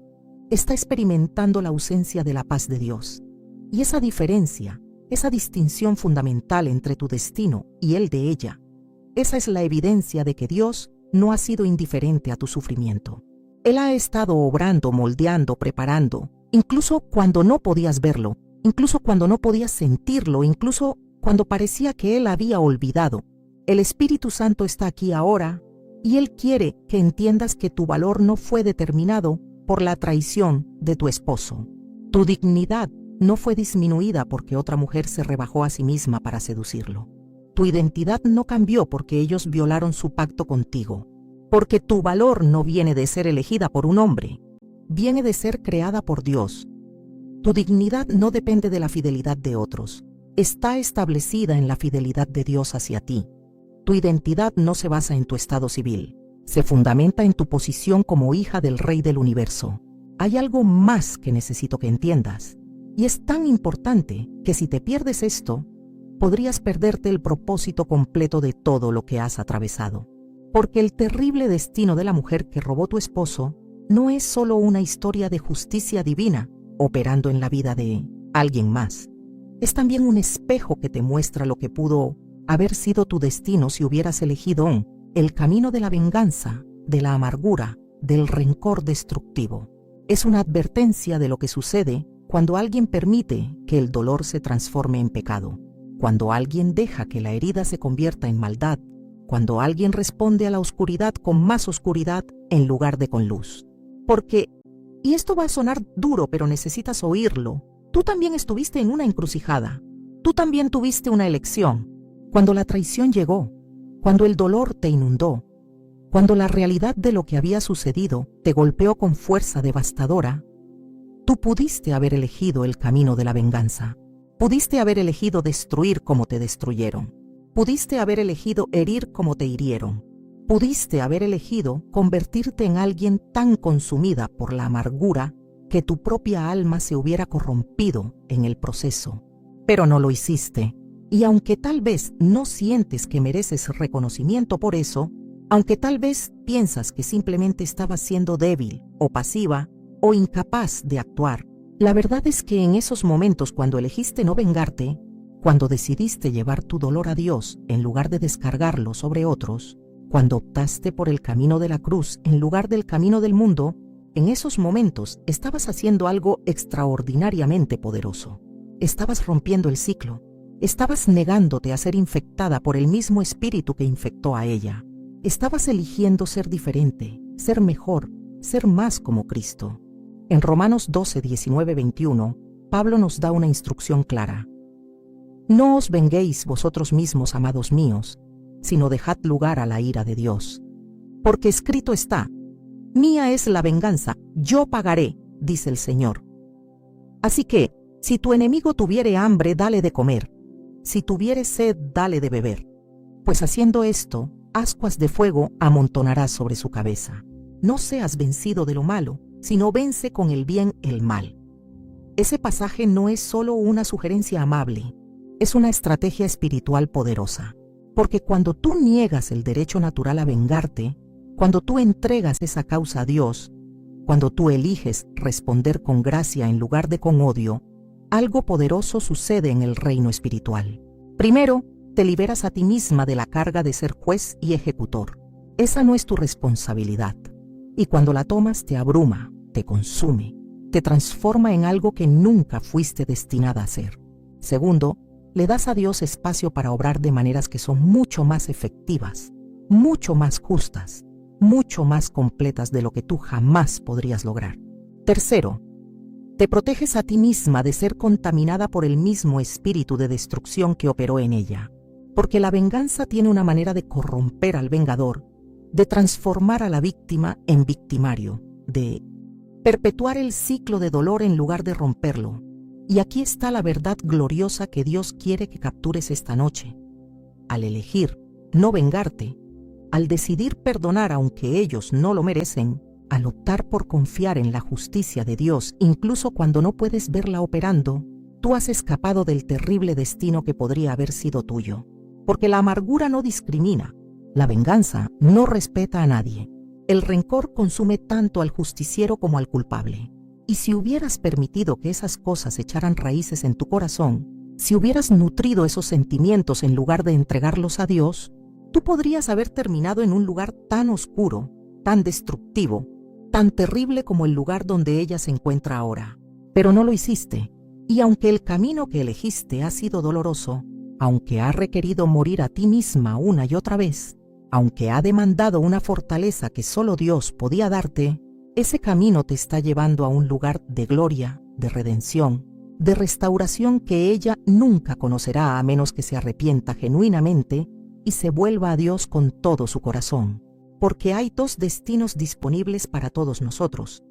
Está experimentando la ausencia de la paz de Dios. Y esa diferencia, esa distinción fundamental entre tu destino y el de ella, esa es la evidencia de que Dios no ha sido indiferente a tu sufrimiento. Él ha estado obrando, moldeando, preparando, incluso cuando no podías verlo, incluso cuando no podías sentirlo, incluso cuando parecía que Él había olvidado. El Espíritu Santo está aquí ahora y Él quiere que entiendas que tu valor no fue determinado por la traición de tu esposo. Tu dignidad no fue disminuida porque otra mujer se rebajó a sí misma para seducirlo. Tu identidad no cambió porque ellos violaron su pacto contigo. Porque tu valor no viene de ser elegida por un hombre, viene de ser creada por Dios. Tu dignidad no depende de la fidelidad de otros, está establecida en la fidelidad de Dios hacia ti. Tu identidad no se basa en tu estado civil, se fundamenta en tu posición como hija del Rey del Universo. Hay algo más que necesito que entiendas, y es tan importante que si te pierdes esto, podrías perderte el propósito completo de todo lo que has atravesado. Porque el terrible destino de la mujer que robó tu esposo no es solo una historia de justicia divina operando en la vida de alguien más. Es también un espejo que te muestra lo que pudo haber sido tu destino si hubieras elegido el camino de la venganza, de la amargura, del rencor destructivo. Es una advertencia de lo que sucede cuando alguien permite que el dolor se transforme en pecado, cuando alguien deja que la herida se convierta en maldad, cuando alguien responde a la oscuridad con más oscuridad en lugar de con luz. Porque, y esto va a sonar duro, pero necesitas oírlo, tú también estuviste en una encrucijada. Tú también tuviste una elección. Cuando la traición llegó, cuando el dolor te inundó, cuando la realidad de lo que había sucedido te golpeó con fuerza devastadora, tú pudiste haber elegido el camino de la venganza. Pudiste haber elegido destruir como te destruyeron. Pudiste haber elegido herir como te hirieron. Pudiste haber elegido convertirte en alguien tan consumida por la amargura que tu propia alma se hubiera corrompido en el proceso. Pero no lo hiciste. Y aunque tal vez no sientes que mereces reconocimiento por eso, aunque tal vez piensas que simplemente estabas siendo débil o pasiva o incapaz de actuar, la verdad es que en esos momentos cuando elegiste no vengarte, cuando decidiste llevar tu dolor a Dios en lugar de descargarlo sobre otros, cuando optaste por el camino de la cruz en lugar del camino del mundo, en esos momentos estabas haciendo algo extraordinariamente poderoso. Estabas rompiendo el ciclo. Estabas negándote a ser infectada por el mismo espíritu que infectó a ella. Estabas eligiendo ser diferente, ser mejor, ser más como Cristo. En Romanos 12, 19, 21, Pablo nos da una instrucción clara. No os venguéis vosotros mismos, amados míos, sino dejad lugar a la ira de Dios. Porque escrito está, mía es la venganza, yo pagaré, dice el Señor. Así que, si tu enemigo tuviere hambre, dale de comer. Si tuviere sed, dale de beber. Pues haciendo esto, ascuas de fuego amontonarás sobre su cabeza. No seas vencido de lo malo, sino vence con el bien el mal. Ese pasaje no es solo una sugerencia amable, es una estrategia espiritual poderosa. Porque cuando tú niegas el derecho natural a vengarte, cuando tú entregas esa causa a Dios, cuando tú eliges responder con gracia en lugar de con odio, algo poderoso sucede en el reino espiritual. Primero, te liberas a ti misma de la carga de ser juez y ejecutor. Esa no es tu responsabilidad. Y cuando la tomas te abruma, te consume, te transforma en algo que nunca fuiste destinada a ser. Segundo, le das a Dios espacio para obrar de maneras que son mucho más efectivas, mucho más justas, mucho más completas de lo que tú jamás podrías lograr. Tercero, te proteges a ti misma de ser contaminada por el mismo espíritu de destrucción que operó en ella. Porque la venganza tiene una manera de corromper al vengador, de transformar a la víctima en victimario, de perpetuar el ciclo de dolor en lugar de romperlo. Y aquí está la verdad gloriosa que Dios quiere que captures esta noche. Al elegir no vengarte, al decidir perdonar aunque ellos no lo merecen, al optar por confiar en la justicia de Dios incluso cuando no puedes verla operando, tú has escapado del terrible destino que podría haber sido tuyo. Porque la amargura no discrimina, la venganza no respeta a nadie. El rencor consume tanto al justiciero como al culpable. Y si hubieras permitido que esas cosas echaran raíces en tu corazón, si hubieras nutrido esos sentimientos en lugar de entregarlos a Dios, tú podrías haber terminado en un lugar tan oscuro, tan destructivo, tan terrible como el lugar donde ella se encuentra ahora. Pero no lo hiciste, y aunque el camino que elegiste ha sido doloroso, aunque ha requerido morir a ti misma una y otra vez, aunque ha demandado una fortaleza que solo Dios podía darte, ese camino te está llevando a un lugar de gloria, de redención, de restauración que ella nunca conocerá a menos que se arrepienta genuinamente y se vuelva a Dios con todo su corazón. Porque hay dos destinos disponibles para todos nosotros.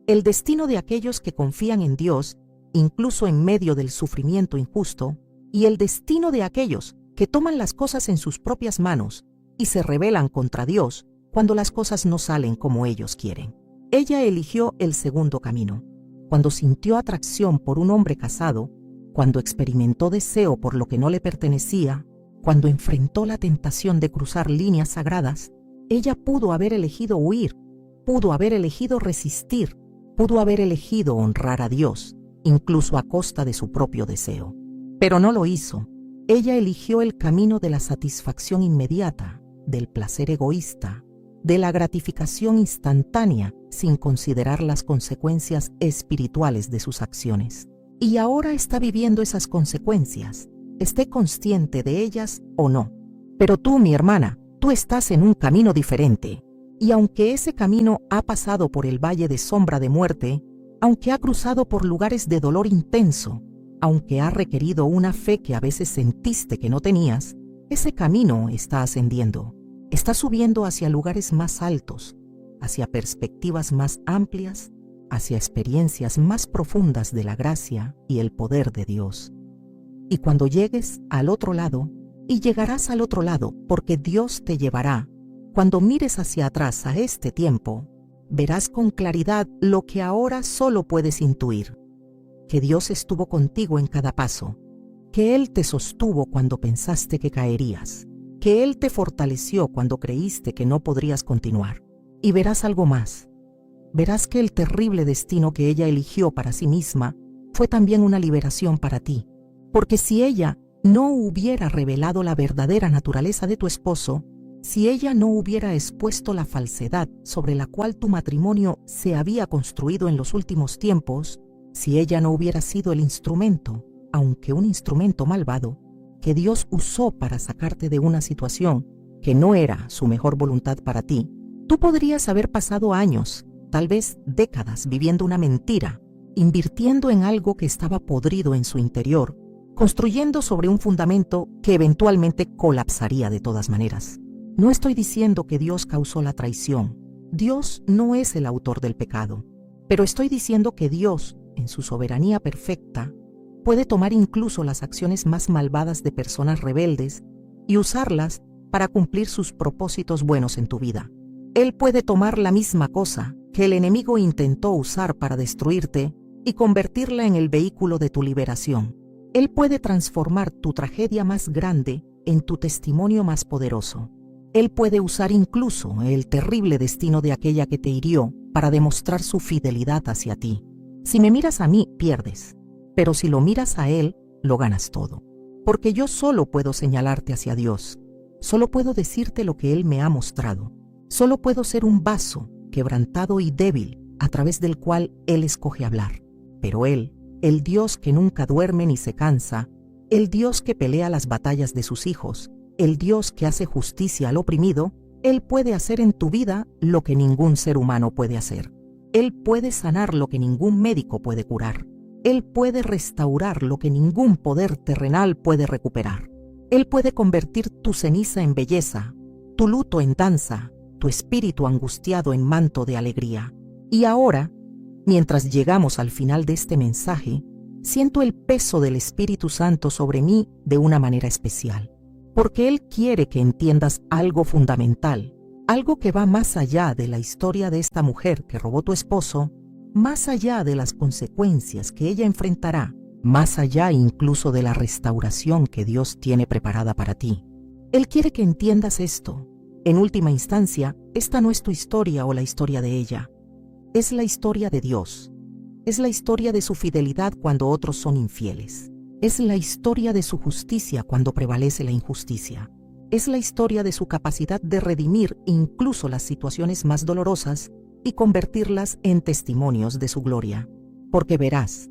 El destino de aquellos que confían en Dios, incluso en medio del sufrimiento injusto, y el destino de aquellos que toman las cosas en sus propias manos y se rebelan contra Dios cuando las cosas no salen como ellos quieren. Ella eligió el segundo camino. Cuando sintió atracción por un hombre casado, cuando experimentó deseo por lo que no le pertenecía, cuando enfrentó la tentación de cruzar líneas sagradas, ella pudo haber elegido huir, pudo haber elegido resistir, pudo haber elegido honrar a Dios, incluso a costa de su propio deseo. Pero no lo hizo. Ella eligió el camino de la satisfacción inmediata, del placer egoísta, de la gratificación instantánea, sin considerar las consecuencias espirituales de sus acciones. Y ahora está viviendo esas consecuencias, esté consciente de ellas o no. Pero tú, mi hermana, tú estás en un camino diferente. Y aunque ese camino ha pasado por el valle de sombra de muerte, aunque ha cruzado por lugares de dolor intenso, aunque ha requerido una fe que a veces sentiste que no tenías, ese camino está ascendiendo. Está subiendo hacia lugares más altos, hacia perspectivas más amplias, hacia experiencias más profundas de la gracia y el poder de Dios. Y cuando llegues al otro lado, y llegarás al otro lado porque Dios te llevará, cuando mires hacia atrás a este tiempo, verás con claridad lo que ahora solo puedes intuir: que Dios estuvo contigo en cada paso, que Él te sostuvo cuando pensaste que caerías, que Él te fortaleció cuando creíste que no podrías continuar. Y verás algo más. Verás que el terrible destino que ella eligió para sí misma fue también una liberación para ti. Porque si ella no hubiera revelado la verdadera naturaleza de tu esposo, si ella no hubiera expuesto la falsedad sobre la cual tu matrimonio se había construido en los últimos tiempos, si ella no hubiera sido el instrumento, aunque un instrumento malvado, que Dios usó para sacarte de una situación que no era su mejor voluntad para ti, tú podrías haber pasado años, tal vez décadas, viviendo una mentira, invirtiendo en algo que estaba podrido en su interior, construyendo sobre un fundamento que eventualmente colapsaría de todas maneras. No estoy diciendo que Dios causó la traición. Dios no es el autor del pecado. Pero estoy diciendo que Dios, en su soberanía perfecta, puede tomar incluso las acciones más malvadas de personas rebeldes y usarlas para cumplir sus propósitos buenos en tu vida. Él puede tomar la misma cosa que el enemigo intentó usar para destruirte y convertirla en el vehículo de tu liberación. Él puede transformar tu tragedia más grande en tu testimonio más poderoso. Él puede usar incluso el terrible destino de aquella que te hirió para demostrar su fidelidad hacia ti. Si me miras a mí, pierdes. Pero si lo miras a Él, lo ganas todo. Porque yo solo puedo señalarte hacia Dios. Solo puedo decirte lo que Él me ha mostrado. Solo puedo ser un vaso, quebrantado y débil, a través del cual Él escoge hablar. Pero Él, el Dios que nunca duerme ni se cansa, el Dios que pelea las batallas de sus hijos, el Dios que hace justicia al oprimido, Él puede hacer en tu vida lo que ningún ser humano puede hacer. Él puede sanar lo que ningún médico puede curar. Él puede restaurar lo que ningún poder terrenal puede recuperar. Él puede convertir tu ceniza en belleza, tu luto en danza, tu espíritu angustiado en manto de alegría. Y ahora, mientras llegamos al final de este mensaje, siento el peso del Espíritu Santo sobre mí de una manera especial. Porque Él quiere que entiendas algo fundamental, algo que va más allá de la historia de esta mujer que robó tu esposo, más allá de las consecuencias que ella enfrentará, más allá incluso de la restauración que Dios tiene preparada para ti. Él quiere que entiendas esto. En última instancia, esta no es tu historia o la historia de ella. Es la historia de Dios. Es la historia de su fidelidad cuando otros son infieles. Es la historia de su justicia cuando prevalece la injusticia. Es la historia de su capacidad de redimir incluso las situaciones más dolorosas y convertirlas en testimonios de su gloria. Porque verás,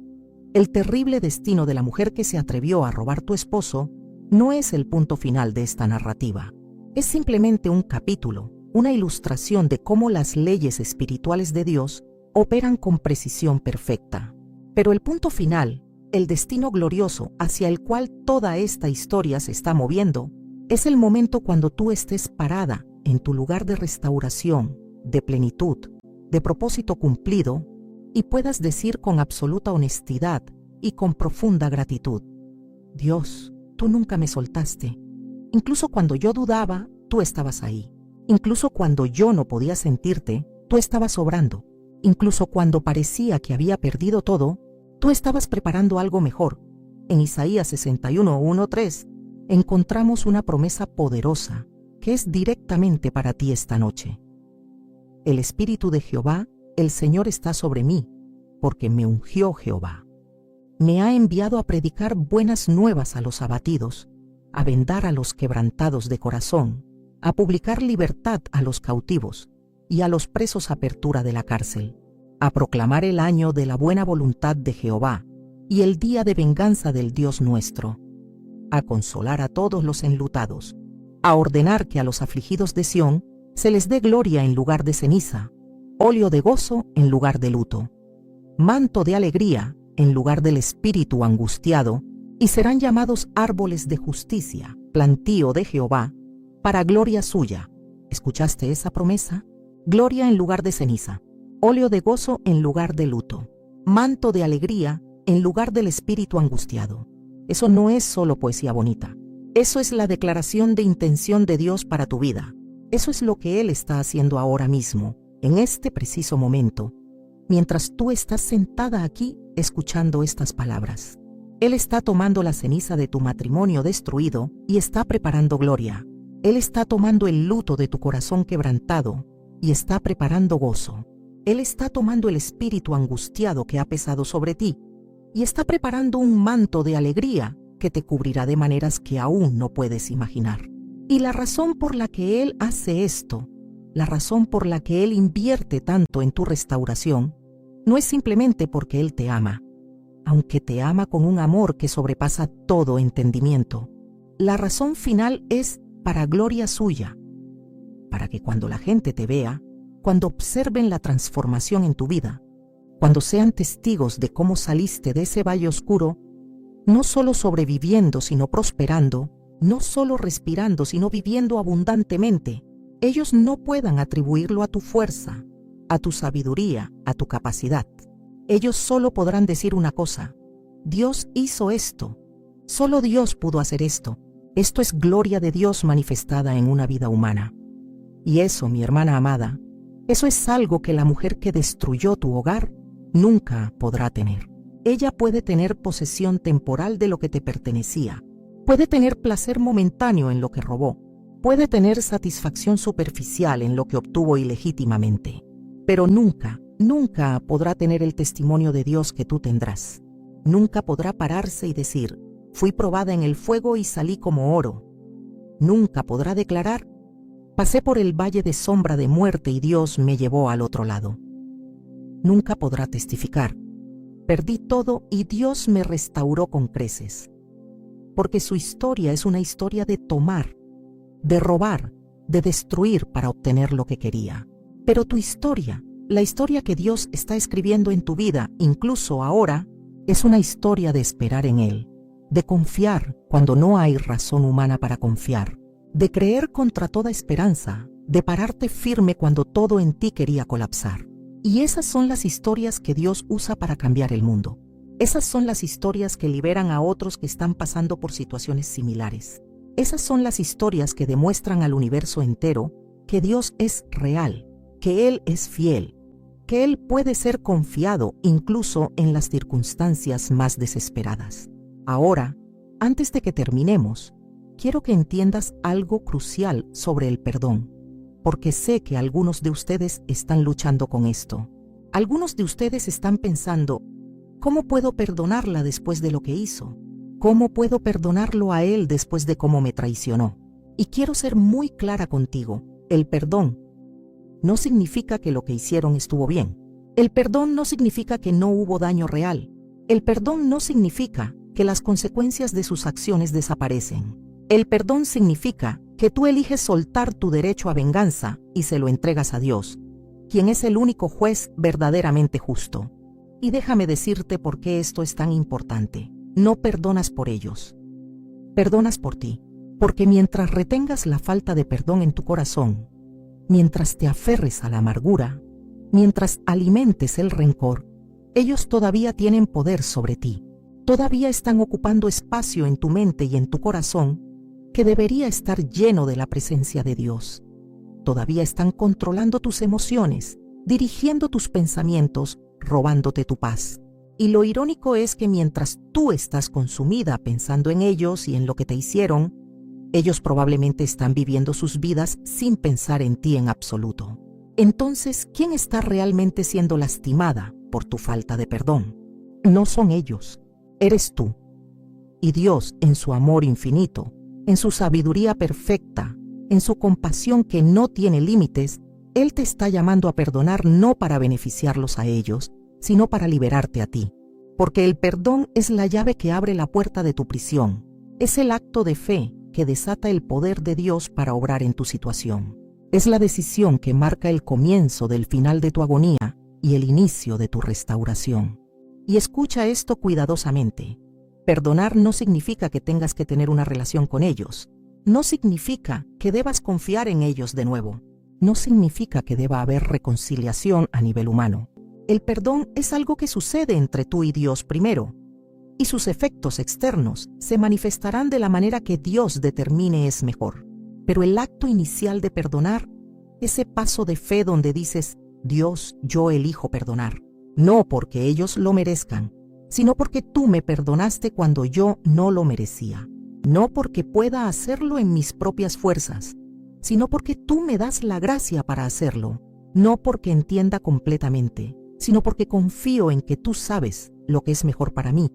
el terrible destino de la mujer que se atrevió a robar tu esposo no es el punto final de esta narrativa. Es simplemente un capítulo, una ilustración de cómo las leyes espirituales de Dios operan con precisión perfecta. Pero el punto final, el destino glorioso hacia el cual toda esta historia se está moviendo, es el momento cuando tú estés parada en tu lugar de restauración, de plenitud, de propósito cumplido, y puedas decir con absoluta honestidad y con profunda gratitud: Dios, tú nunca me soltaste. Incluso cuando yo dudaba, tú estabas ahí. Incluso cuando yo no podía sentirte, tú estabas obrando. Incluso cuando parecía que había perdido todo, tú estabas preparando algo mejor. En Isaías 61:1-3 encontramos una promesa poderosa que es directamente para ti esta noche. El Espíritu de Jehová, el Señor, está sobre mí, porque me ungió Jehová. Me ha enviado a predicar buenas nuevas a los abatidos, a vendar a los quebrantados de corazón, a publicar libertad a los cautivos y a los presos apertura de la cárcel, a proclamar el año de la buena voluntad de Jehová y el día de venganza del Dios nuestro, a consolar a todos los enlutados, a ordenar que a los afligidos de Sión se les dé gloria en lugar de ceniza, óleo de gozo en lugar de luto, manto de alegría en lugar del espíritu angustiado, y serán llamados árboles de justicia, plantío de Jehová, para gloria suya. ¿Escuchaste esa promesa? Gloria en lugar de ceniza, óleo de gozo en lugar de luto, manto de alegría en lugar del espíritu angustiado. Eso no es solo poesía bonita. Eso es la declaración de intención de Dios para tu vida. Eso es lo que Él está haciendo ahora mismo, en este preciso momento, mientras tú estás sentada aquí escuchando estas palabras. Él está tomando la ceniza de tu matrimonio destruido y está preparando gloria. Él está tomando el luto de tu corazón quebrantado y está preparando gozo. Él está tomando el espíritu angustiado que ha pesado sobre ti y está preparando un manto de alegría que te cubrirá de maneras que aún no puedes imaginar. Y la razón por la que Él hace esto, la razón por la que Él invierte tanto en tu restauración, no es simplemente porque Él te ama, aunque te ama con un amor que sobrepasa todo entendimiento. La razón final es para gloria suya, para que cuando la gente te vea, cuando observen la transformación en tu vida, cuando sean testigos de cómo saliste de ese valle oscuro, no solo sobreviviendo sino prosperando, no solo respirando sino viviendo abundantemente, ellos no puedan atribuirlo a tu fuerza, a tu sabiduría, a tu capacidad. Ellos solo podrán decir una cosa: Dios hizo esto. Solo Dios pudo hacer esto. Esto es gloria de Dios manifestada en una vida humana. Y eso, mi hermana amada, eso es algo que la mujer que destruyó tu hogar nunca podrá tener. Ella puede tener posesión temporal de lo que te pertenecía, puede tener placer momentáneo en lo que robó, puede tener satisfacción superficial en lo que obtuvo ilegítimamente, pero nunca podrá tener el testimonio de Dios que tú tendrás. Nunca podrá pararse y decir: fui probada en el fuego y salí como oro. Nunca podrá declarar: pasé por el valle de sombra de muerte y Dios me llevó al otro lado. Nunca podrá testificar: perdí todo y Dios me restauró con creces. Porque su historia es una historia de tomar, de robar, de destruir para obtener lo que quería. Pero tu historia, la historia que Dios está escribiendo en tu vida, incluso ahora, es una historia de esperar en Él, de confiar cuando no hay razón humana para confiar, de creer contra toda esperanza, de pararte firme cuando todo en ti quería colapsar. Y esas son las historias que Dios usa para cambiar el mundo. Esas son las historias que liberan a otros que están pasando por situaciones similares. Esas son las historias que demuestran al universo entero que Dios es real, que Él es fiel, que Él puede ser confiado incluso en las circunstancias más desesperadas. Ahora, antes de que terminemos, quiero que entiendas algo crucial sobre el perdón, porque sé que algunos de ustedes están luchando con esto. Algunos de ustedes están pensando: ¿cómo puedo perdonarla después de lo que hizo? ¿Cómo puedo perdonarlo a él después de cómo me traicionó? Y quiero ser muy clara contigo: el perdón no significa que lo que hicieron estuvo bien. El perdón no significa que no hubo daño real. El perdón no significa que las consecuencias de sus acciones desaparecen. El perdón significa que tú eliges soltar tu derecho a venganza y se lo entregas a Dios, quien es el único juez verdaderamente justo. Y déjame decirte por qué esto es tan importante. No perdonas por ellos. Perdonas por ti. Porque mientras retengas la falta de perdón en tu corazón, mientras te aferres a la amargura, mientras alimentes el rencor, ellos todavía tienen poder sobre ti. Todavía están ocupando espacio en tu mente y en tu corazón que debería estar lleno de la presencia de Dios. Todavía están controlando tus emociones, dirigiendo tus pensamientos, robándote tu paz. Y lo irónico es que mientras tú estás consumida pensando en ellos y en lo que te hicieron, ellos probablemente están viviendo sus vidas sin pensar en ti en absoluto. Entonces, ¿quién está realmente siendo lastimada por tu falta de perdón? No son ellos, eres tú. Y Dios, en su amor infinito, en su sabiduría perfecta, en su compasión que no tiene límites, Él te está llamando a perdonar no para beneficiarlos a ellos, sino para liberarte a ti. Porque el perdón es la llave que abre la puerta de tu prisión. Es el acto de fe que desata el poder de Dios para obrar en tu situación. Es la decisión que marca el comienzo del final de tu agonía y el inicio de tu restauración. Y escucha esto cuidadosamente. Perdonar no significa que tengas que tener una relación con ellos. No significa que debas confiar en ellos de nuevo. No significa que deba haber reconciliación a nivel humano. El perdón es algo que sucede entre tú y Dios primero, y sus efectos externos se manifestarán de la manera que Dios determine es mejor. Pero el acto inicial de perdonar, ese paso de fe donde dices, Dios, yo elijo perdonar, no porque ellos lo merezcan, sino porque tú me perdonaste cuando yo no lo merecía. No porque pueda hacerlo en mis propias fuerzas, sino porque tú me das la gracia para hacerlo. No porque entienda completamente, sino porque confío en que tú sabes lo que es mejor para mí.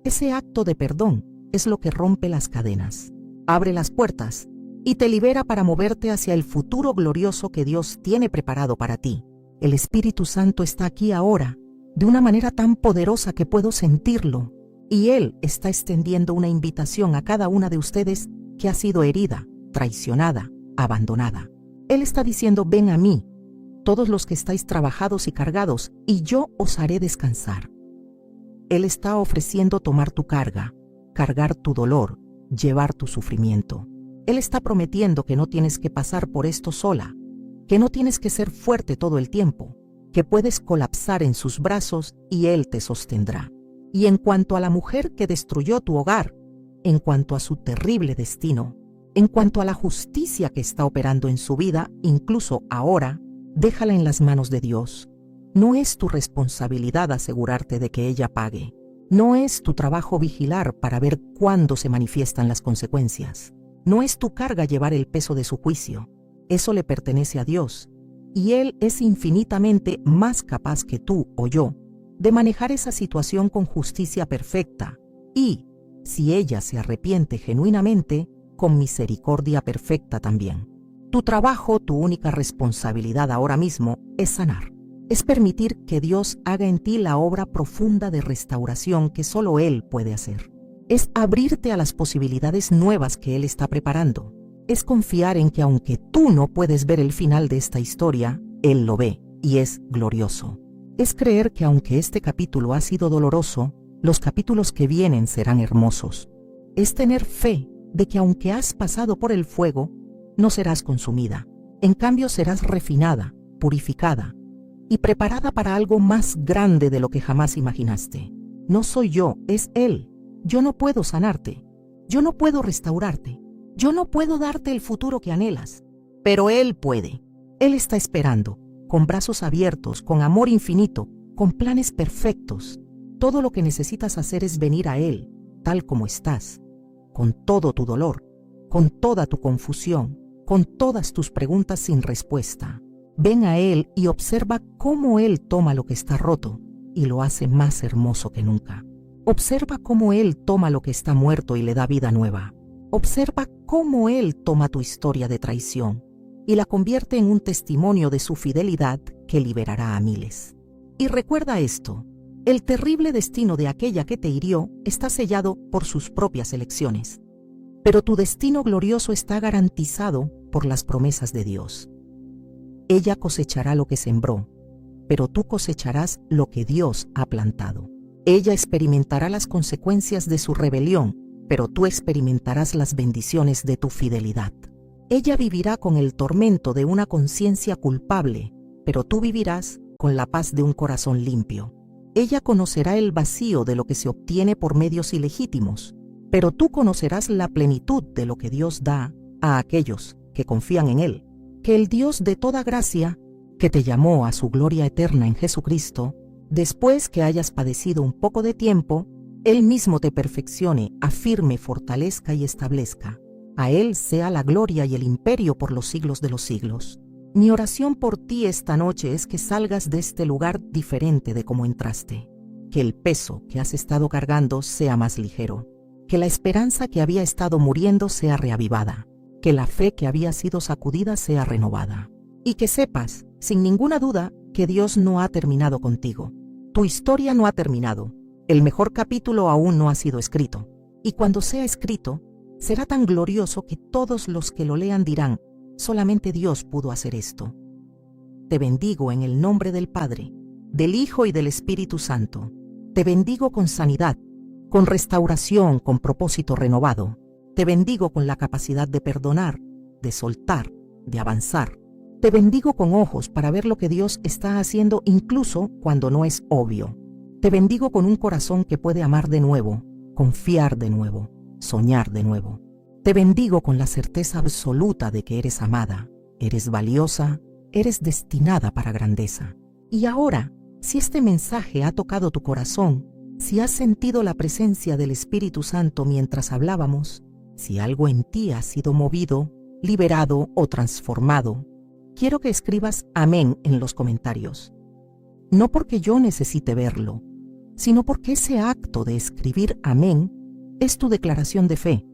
Ese acto de perdón es lo que rompe las cadenas, abre las puertas y te libera para moverte hacia el futuro glorioso que Dios tiene preparado para ti. El Espíritu Santo está aquí ahora, de una manera tan poderosa que puedo sentirlo, y Él está extendiendo una invitación a cada una de ustedes que ha sido herida, traicionada, abandonada. Él está diciendo, ven a mí, todos los que estáis trabajados y cargados, y yo os haré descansar. Él está ofreciendo tomar tu carga, cargar tu dolor, llevar tu sufrimiento. Él está prometiendo que no tienes que pasar por esto sola, que no tienes que ser fuerte todo el tiempo, que puedes colapsar en sus brazos y Él te sostendrá. Y en cuanto a la mujer que destruyó tu hogar, en cuanto a su terrible destino, en cuanto a la justicia que está operando en su vida, incluso ahora, déjala en las manos de Dios. No es tu responsabilidad asegurarte de que ella pague. No es tu trabajo vigilar para ver cuándo se manifiestan las consecuencias. No es tu carga llevar el peso de su juicio. Eso le pertenece a Dios. Y Él es infinitamente más capaz que tú o yo de manejar esa situación con justicia perfecta y, si ella se arrepiente genuinamente, con misericordia perfecta también. Tu trabajo, tu única responsabilidad ahora mismo es sanar. Es permitir que Dios haga en ti la obra profunda de restauración que solo Él puede hacer. Es abrirte a las posibilidades nuevas que Él está preparando. Es confiar en que aunque tú no puedes ver el final de esta historia, Él lo ve y es glorioso. Es creer que aunque este capítulo ha sido doloroso, los capítulos que vienen serán hermosos. Es tener fe de que aunque has pasado por el fuego, no serás consumida. En cambio serás refinada, purificada y preparada para algo más grande de lo que jamás imaginaste. No soy yo, es Él. Yo no puedo sanarte. Yo no puedo restaurarte. Yo no puedo darte el futuro que anhelas. Pero Él puede. Él está esperando, con brazos abiertos, con amor infinito, con planes perfectos. Todo lo que necesitas hacer es venir a Él, tal como estás, con todo tu dolor, con toda tu confusión, con todas tus preguntas sin respuesta. Ven a Él y observa cómo Él toma lo que está roto y lo hace más hermoso que nunca. Observa cómo Él toma lo que está muerto y le da vida nueva. Observa cómo Él toma tu historia de traición y la convierte en un testimonio de su fidelidad que liberará a miles. Y recuerda esto, el terrible destino de aquella que te hirió está sellado por sus propias elecciones, pero tu destino glorioso está garantizado por las promesas de Dios. Ella cosechará lo que sembró, pero tú cosecharás lo que Dios ha plantado. Ella experimentará las consecuencias de su rebelión, pero tú experimentarás las bendiciones de tu fidelidad. Ella vivirá con el tormento de una conciencia culpable, pero tú vivirás con la paz de un corazón limpio. Ella conocerá el vacío de lo que se obtiene por medios ilegítimos, pero tú conocerás la plenitud de lo que Dios da a aquellos que confían en Él. Que el Dios de toda gracia, que te llamó a su gloria eterna en Jesucristo, después que hayas padecido un poco de tiempo, Él mismo te perfeccione, afirme, fortalezca y establezca. A Él sea la gloria y el imperio por los siglos de los siglos. Mi oración por ti esta noche es que salgas de este lugar diferente de como entraste. Que el peso que has estado cargando sea más ligero. Que la esperanza que había estado muriendo sea reavivada. Que la fe que había sido sacudida sea renovada. Y que sepas, sin ninguna duda, que Dios no ha terminado contigo. Tu historia no ha terminado. El mejor capítulo aún no ha sido escrito. Y cuando sea escrito, será tan glorioso que todos los que lo lean dirán, solamente Dios pudo hacer esto. Te bendigo en el nombre del Padre, del Hijo y del Espíritu Santo. Te bendigo con sanidad, con restauración, con propósito renovado. Te bendigo con la capacidad de perdonar, de soltar, de avanzar. Te bendigo con ojos para ver lo que Dios está haciendo incluso cuando no es obvio. Te bendigo con un corazón que puede amar de nuevo, confiar de nuevo, soñar de nuevo. Te bendigo con la certeza absoluta de que eres amada, eres valiosa, eres destinada para grandeza. Y ahora, si este mensaje ha tocado tu corazón, si has sentido la presencia del Espíritu Santo mientras hablábamos, si algo en ti ha sido movido, liberado o transformado, quiero que escribas amén en los comentarios. No porque yo necesite verlo, sino porque ese acto de escribir amén es tu declaración de fe,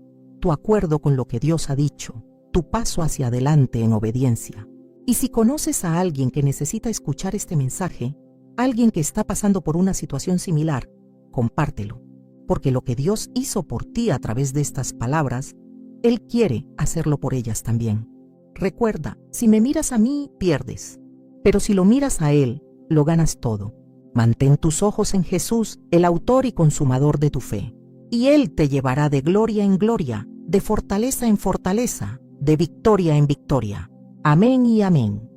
tu acuerdo con lo que Dios ha dicho, tu paso hacia adelante en obediencia. Y si conoces a alguien que necesita escuchar este mensaje, alguien que está pasando por una situación similar, compártelo, porque lo que Dios hizo por ti a través de estas palabras, Él quiere hacerlo por ellas también. Recuerda, si me miras a mí, pierdes, pero si lo miras a Él, lo ganas todo. Mantén tus ojos en Jesús, el autor y consumador de tu fe, y Él te llevará de gloria en gloria, de fortaleza en fortaleza, de victoria en victoria. Amén y amén.